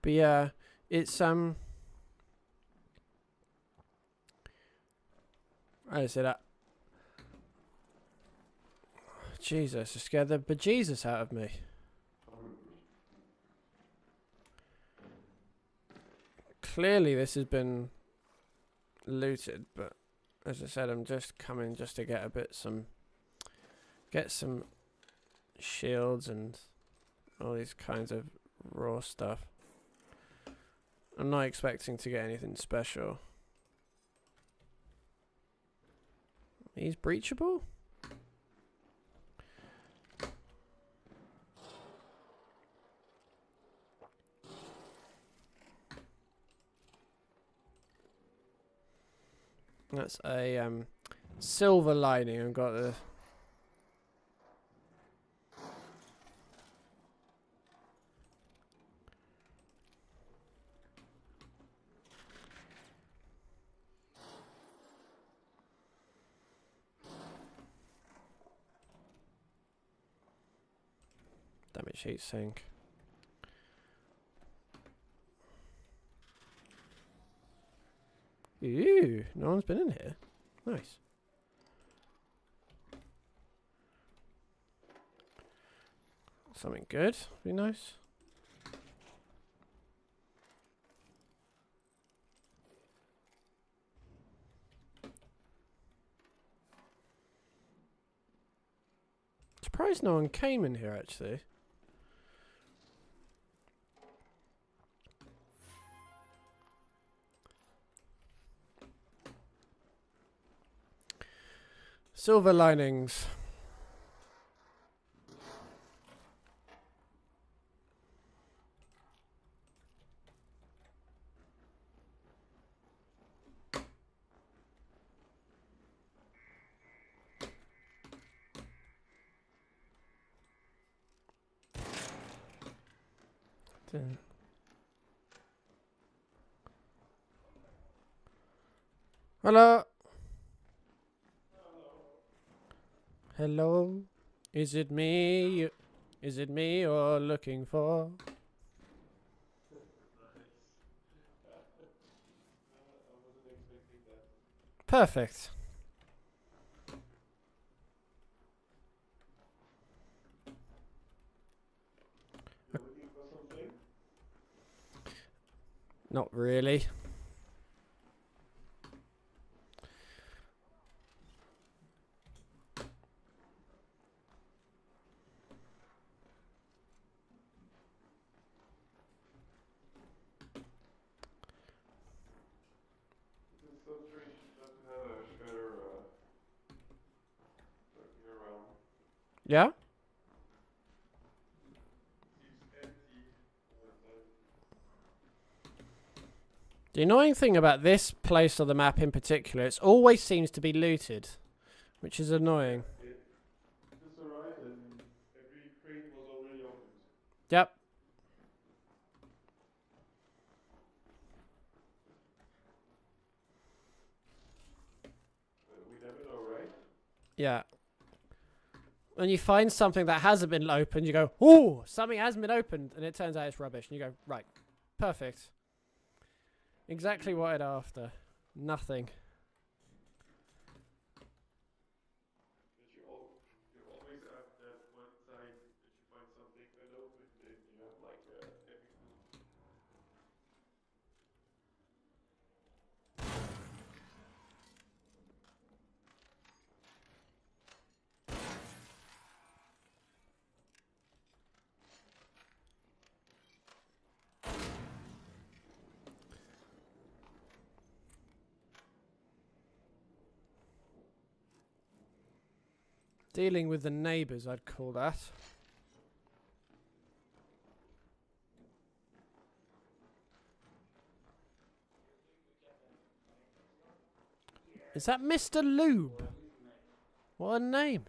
But yeah, it's I said that. Jesus, it scared the bejesus out of me. Clearly this has been looted, but as I said, I'm just coming just to get some shields and all these kinds of raw stuff. I'm not expecting to get anything special. He's breachable? That's a silver lining. I've got the... Damage heat sink. Ooh, no one's been in here. Nice. Something good. Be nice. Surprised no one came in here, actually. Silver linings. Hello. Hello. Is it me? Is it me you're looking for? Perfect. Not really. Yeah? The annoying thing about this place on the map in particular, it always seems to be looted, which is annoying. Yep. Yeah. When you find something that hasn't been opened, you go, "Ooh, something hasn't been opened," and it turns out it's rubbish. And you go, "Right, perfect. Exactly what I'd after. Nothing." Dealing with the neighbours, I'd call that. Is that Mr. Lube? What a name.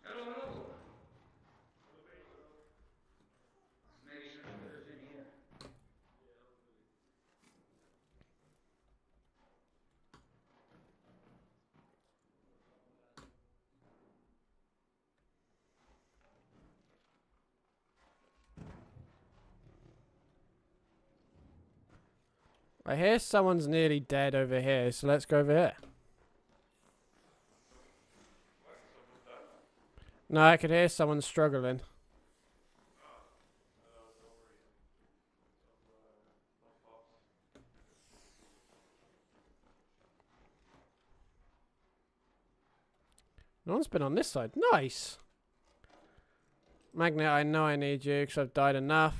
Hello, hello. Maybe some shooters in here. I hear someone's nearly dead over here, so let's go over here. No, I could hear someone struggling. No one's been on this side. Nice. Magnet, I know I need you because I've died enough.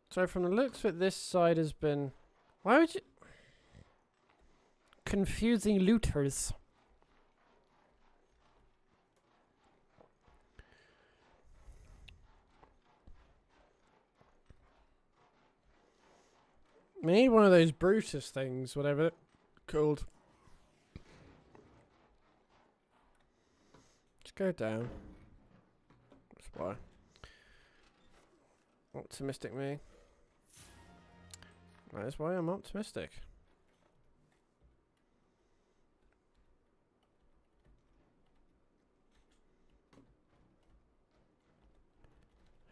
So from the looks of it, this side has been... Why would you... Confusing looters. We need one of those Brutus things, whatever they're called. Let's go down. That's why. Optimistic me. That is why I'm optimistic.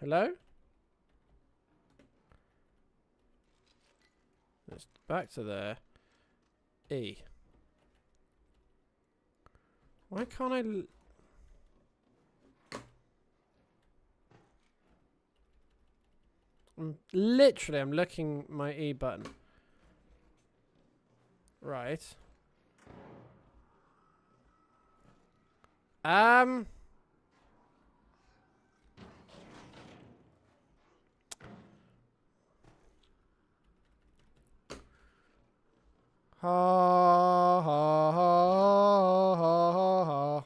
Hello? Let's back to there. E. Why can't I... I'm looking my E button. Right. Ha ha ha ha ha ha.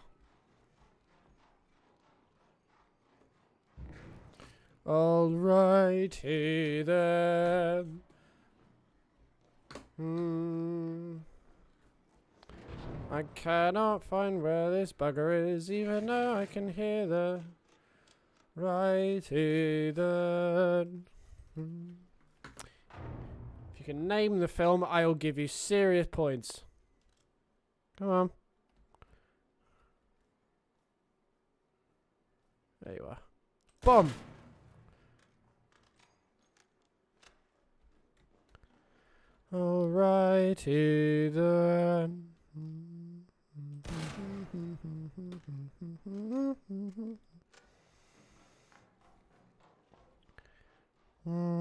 Alrighty then. I cannot find where this bugger is, even though I can hear the right heathen. If you can name the film, I'll give you serious points. Come on. There you are. Boom! Alrighty then. Mm-hmm.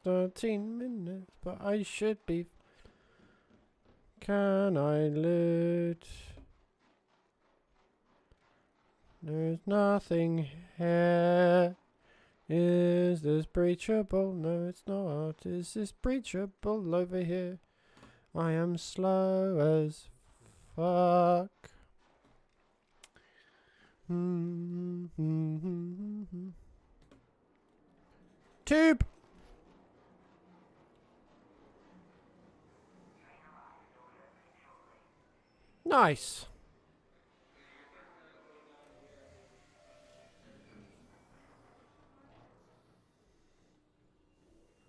13 minutes, but I should be. Can I loot? There's nothing here. Is this breachable? No, it's not. Is this breachable over here? I am slow as fuck. Tube! Nice.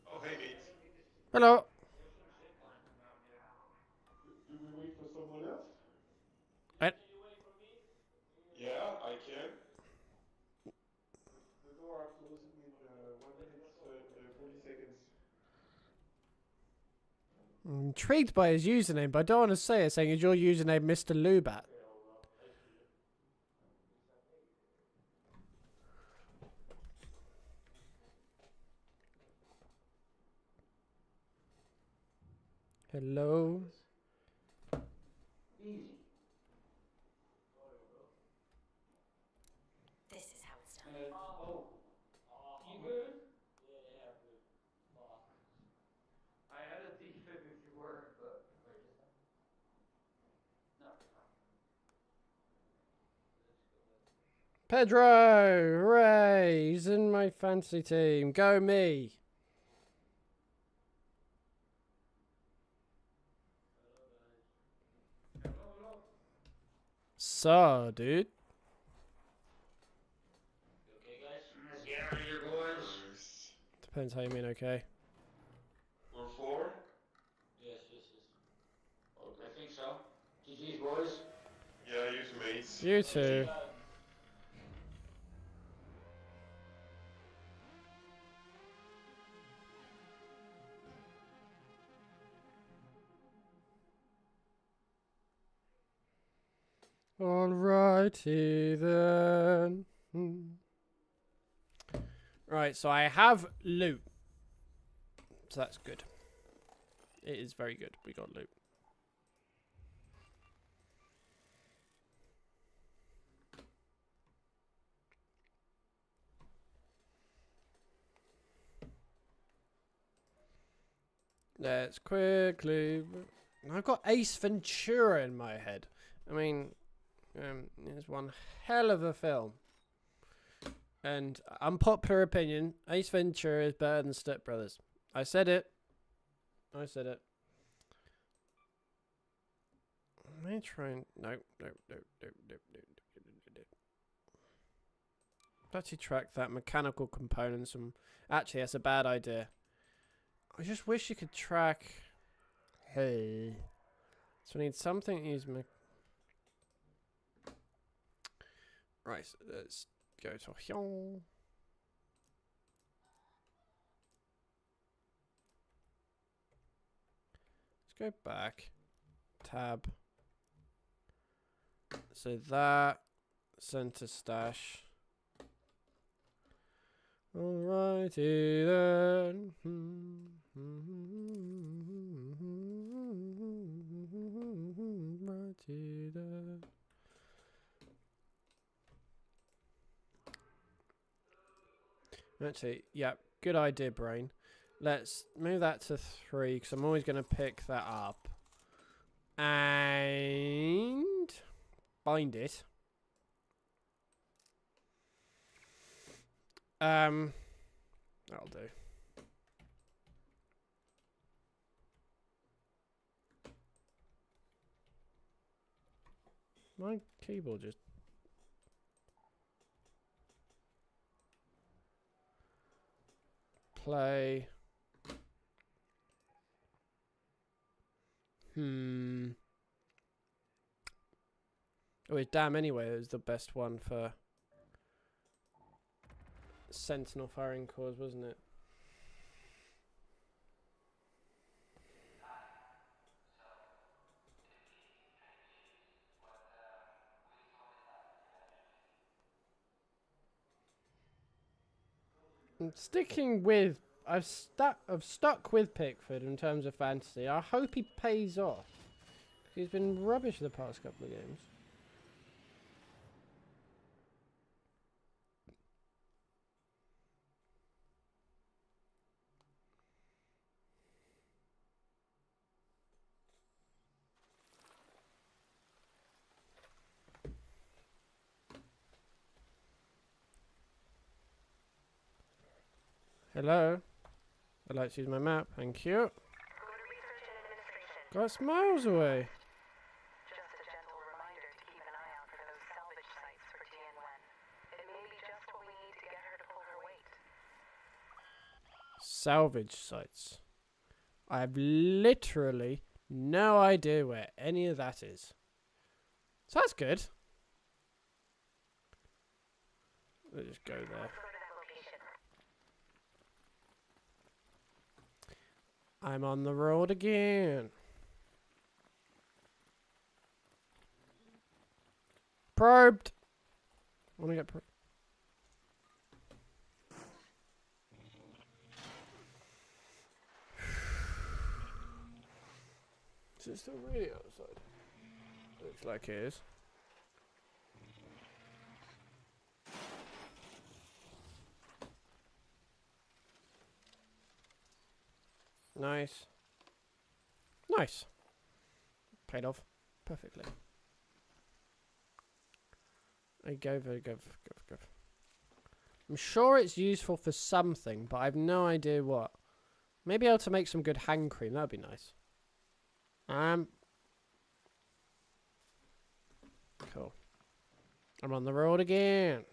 Oh, hey, mate. Hello. Do we wait for someone else? Eh. Yeah, I can. The door are closing in 1 minute and 40 seconds. I'm intrigued by his username, but I don't want to say it, saying, is your username Mr. Lubat? Hello? Easy. This is how it's done. Oh. You good? Yeah, good. Fuck. I had a feeling if you weren't, but wait just a second. No. Pedro! Hooray! He's in my fantasy team. Go me! So, dude. You okay, guys? Let's get out of here, boys. Depends how you mean okay. We're 4? Yes. Okay. I think so. GG's, boys. Yeah, you too, mates. You too. Alrighty then. Right, so I have loot. So that's good. It is very good. We got loot. Let's quickly. I've got Ace Ventura in my head. I mean, it's one hell of a film. And unpopular opinion, Ace Ventura is better than Step Brothers. I said it. I said it. Let me try and no. Actually track that mechanical components and actually that's a bad idea. I just wish you could track. Hey. So we need something to use right, so let's go to here. Let's go back. Tab. So that center stash. Alrighty then. Alrighty then. Actually, yeah, good idea, brain. Let's move that to 3 because I'm always going to pick that up. And bind it. That'll do. My keyboard just... Play. Oh, it's damn anyway. It was the best one for Sentinel firing cores, wasn't it? I'm sticking with... I've stuck with Pickford in terms of fantasy. I hope he pays off. He's been rubbish the past couple of games. Hello? I'd like to use my map. Thank you. That's miles away. Just a gentle reminder to keep an eye out for those salvage sites for Tianwen. It may be just what we need to get her to pull her weight. Salvage sites. I have literally no idea where any of that is. So that's good. Let's just go there. I'm on the road again. Probed. I want to get probed. Is it still really outside? Looks like it is. Nice. Nice. Paid off perfectly. Go. I'm sure it's useful for something, but I've no idea what. Maybe able to make some good hand cream. That'd be nice. Cool. I'm on the road again.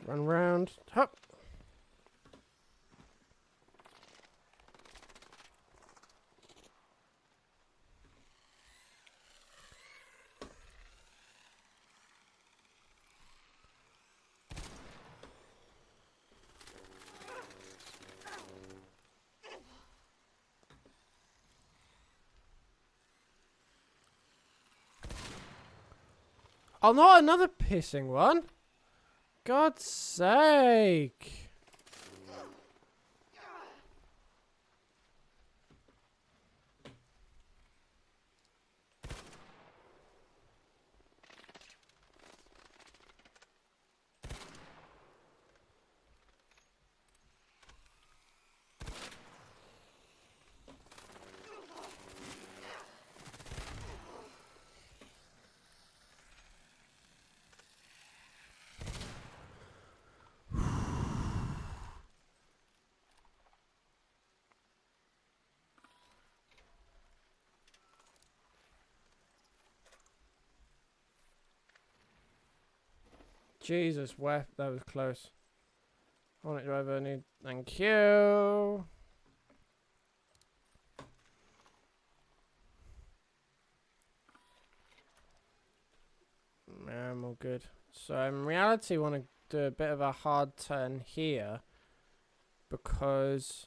Run round. Hop. Oh, not another pissing one. God's sake. Jesus, where that was close. I want it to over need. Thank you. I'm all good. So in reality, I want to do a bit of a hard turn here because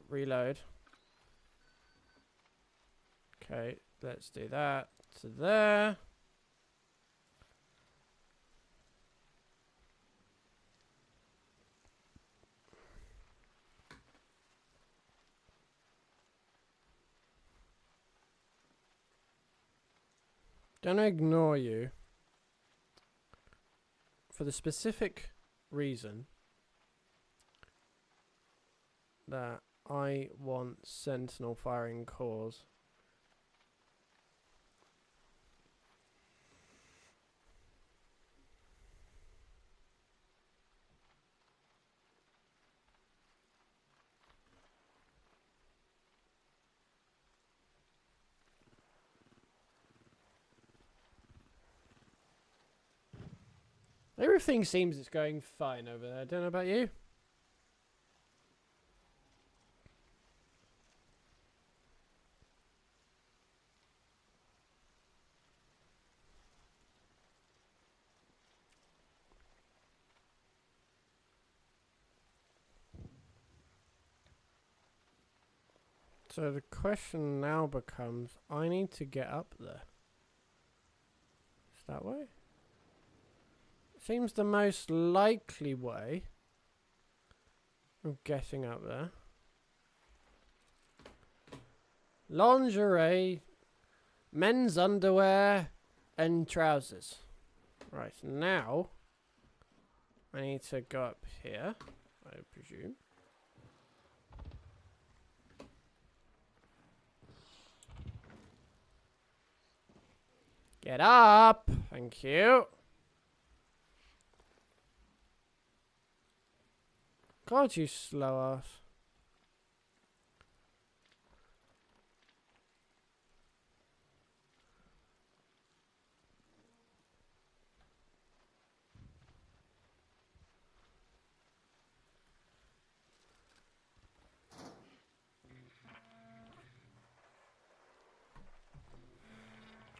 reload. Okay, let's do that to there. Gonna ignore you for the specific reason that I want sentinel firing cores. Everything seems it's going fine over there. Don't know about you. So the question now becomes, I need to get up there. Is that way? Seems the most likely way of getting up there. Lingerie, men's underwear, and trousers. Right, now I need to go up here, I presume. Get up! Thank you. God, you slow ass.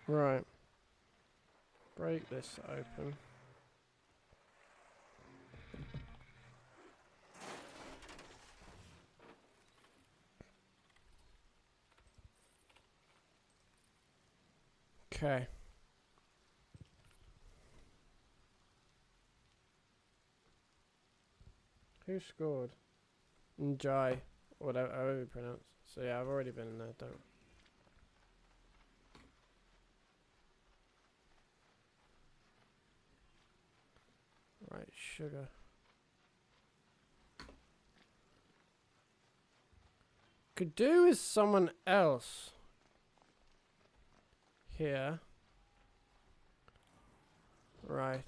Right. Break this open. Okay. Who scored? Njai. Whatever, however you pronounce. So yeah, I've already been in there, don't. Right, sugar. Could do with someone else here. Right.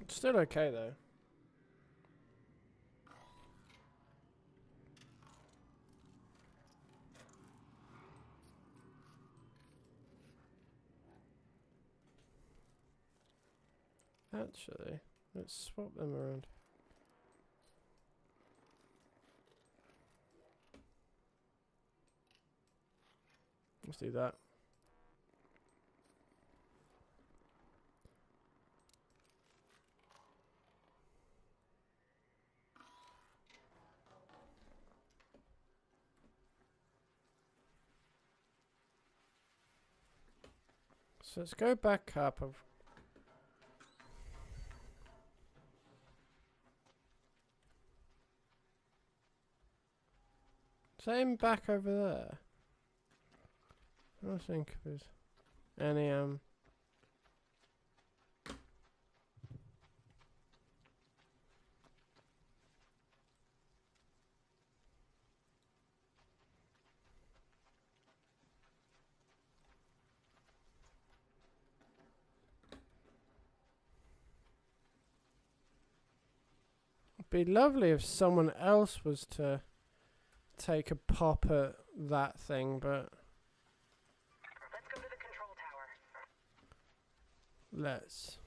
It's still okay though. Actually, let's swap them around. Let's do that. So let's go back up. Same back over there. I think if there's any Be lovely if someone else was to take a pop at that thing, but Let's go to the control tower. let's.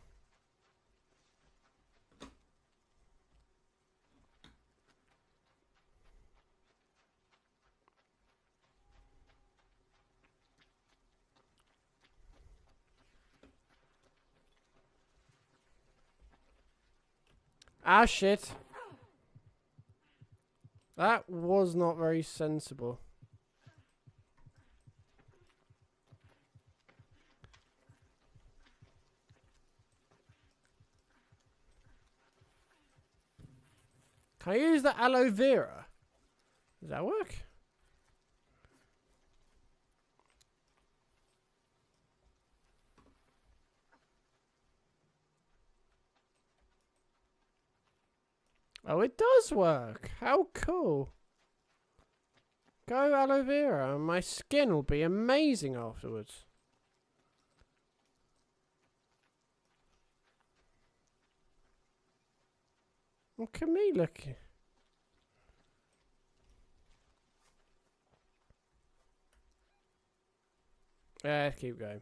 Ah, shit. That was not very sensible. Can I use the aloe vera? Does that work? Oh, it does work. How cool. Go aloe vera and my skin will be amazing afterwards. Look at me looking. Yeah, let's keep going.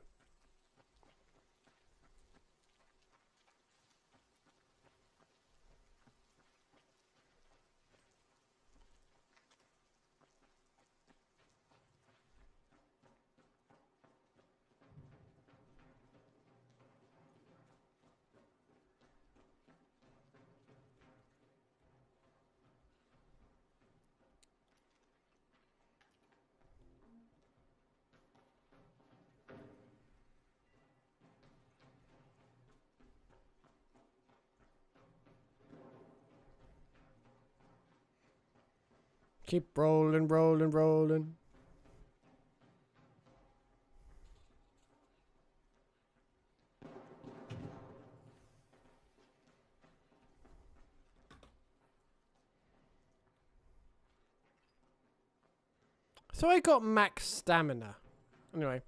Keep rolling, rolling, rolling. So I got max stamina. Anyway.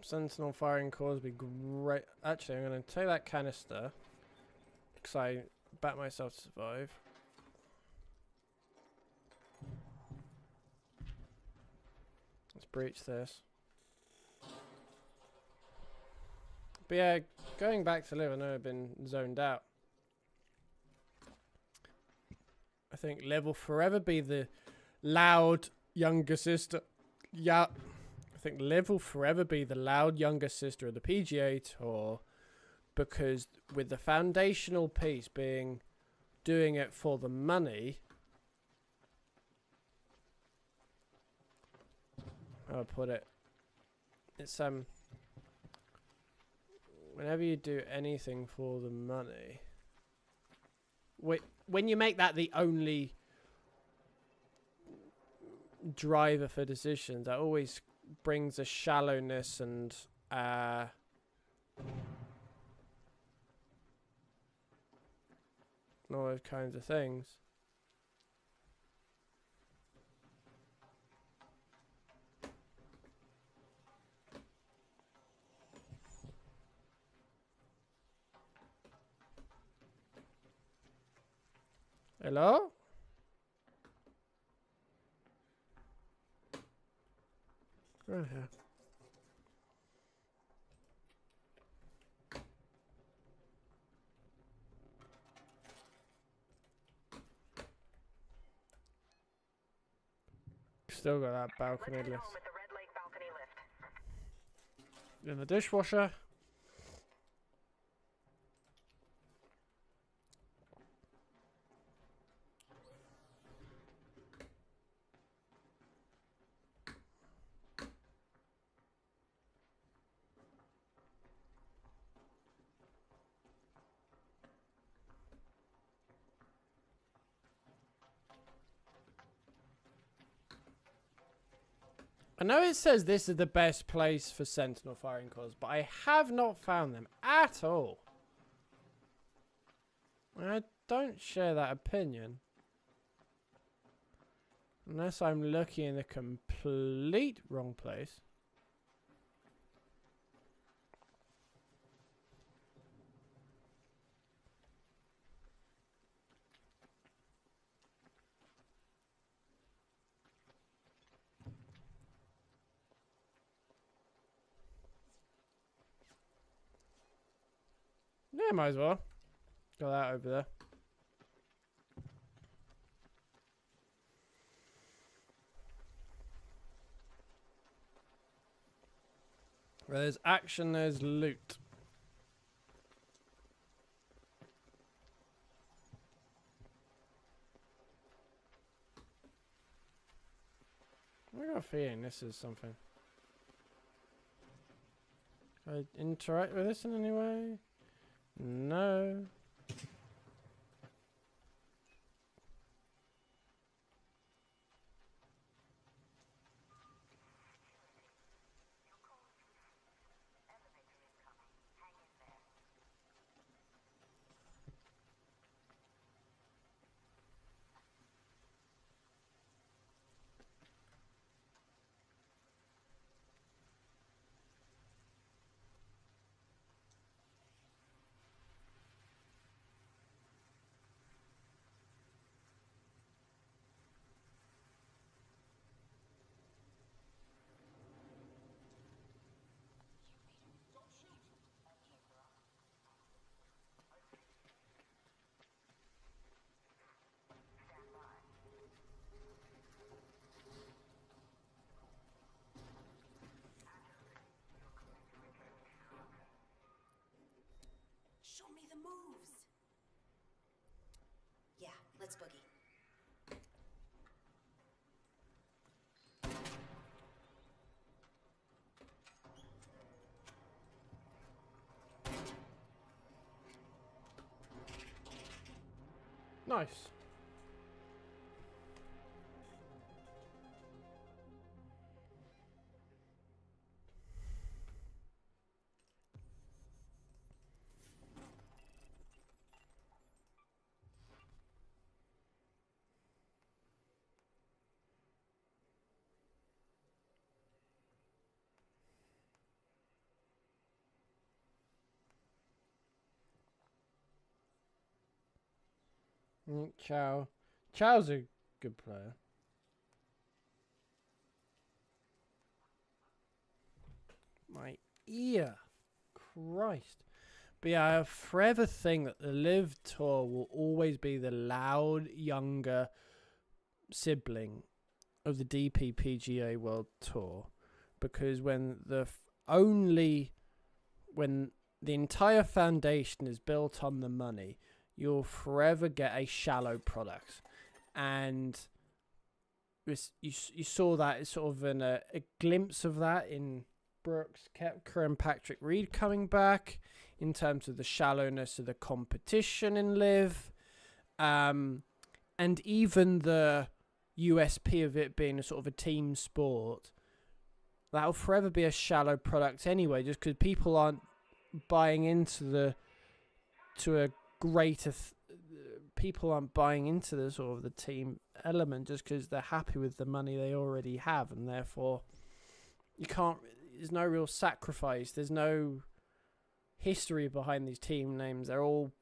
Sentinel firing cores would be great. Actually, I'm going to take that canister. Because I backed myself to survive. Let's breach this. But yeah, going back to live, I know I've been zoned out. I think Liv will forever be the loud younger sister. Yeah. I think Liv will forever be the loud younger sister of the PGA Tour, because with the foundational piece being doing it for the money, how I put it, it's whenever you do anything for the money, when you make that the only driver for decisions, that always brings a shallowness and all those kinds of things. Hello? Right here. Still got that balcony lift. Home at the Red Lake balcony lift. In the dishwasher. I know it says this is the best place for Sentinel firing cores, but I have not found them at all. I don't share that opinion. Unless I'm looking in the complete wrong place. Yeah, might as well. Got that over there. Where there's action, there's loot. I got a feeling this is something. Can I interact with this in any way? No. Show me the moves. Yeah, let's boogie. Nice. Chow. Chow's a good player. My ear. Christ. But yeah, I forever think that the Live Tour will always be the loud, younger sibling of the DPPGA World Tour. Because when when the entire foundation is built on the money, you'll forever get a shallow product. And you saw that sort of in a glimpse of that in Brooks Koepka and Patrick Reed coming back in terms of the shallowness of the competition in Live, and even the USP of it being a sort of a team sport. That'll forever be a shallow product anyway, just because people aren't buying into people aren't buying into the sort of the team element just because they're happy with the money they already have, and therefore there's no real sacrifice, there's no history behind these team names. They're all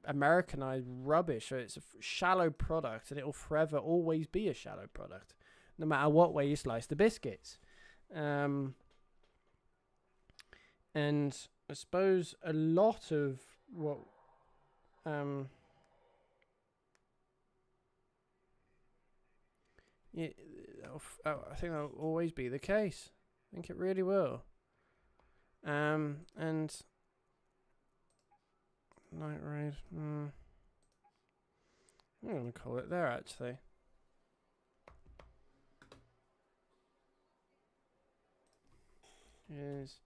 Americanized rubbish, so it's a shallow product, and it'll forever always be a shallow product no matter what way you slice the biscuits. And I suppose a lot of what yeah, I think that'll always be the case. I think it really will. And Night Raid. I'm going to call it there, actually. Is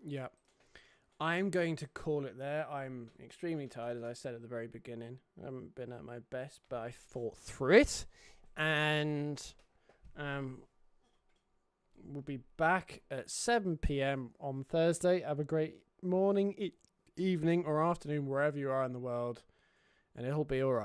Yeah. I'm going to call it there. I'm extremely tired, as I said at the very beginning. I haven't been at my best, but I fought through it. And we'll be back at 7 p.m. on Thursday. Have a great morning, evening, or afternoon, wherever you are in the world. And it'll be all right.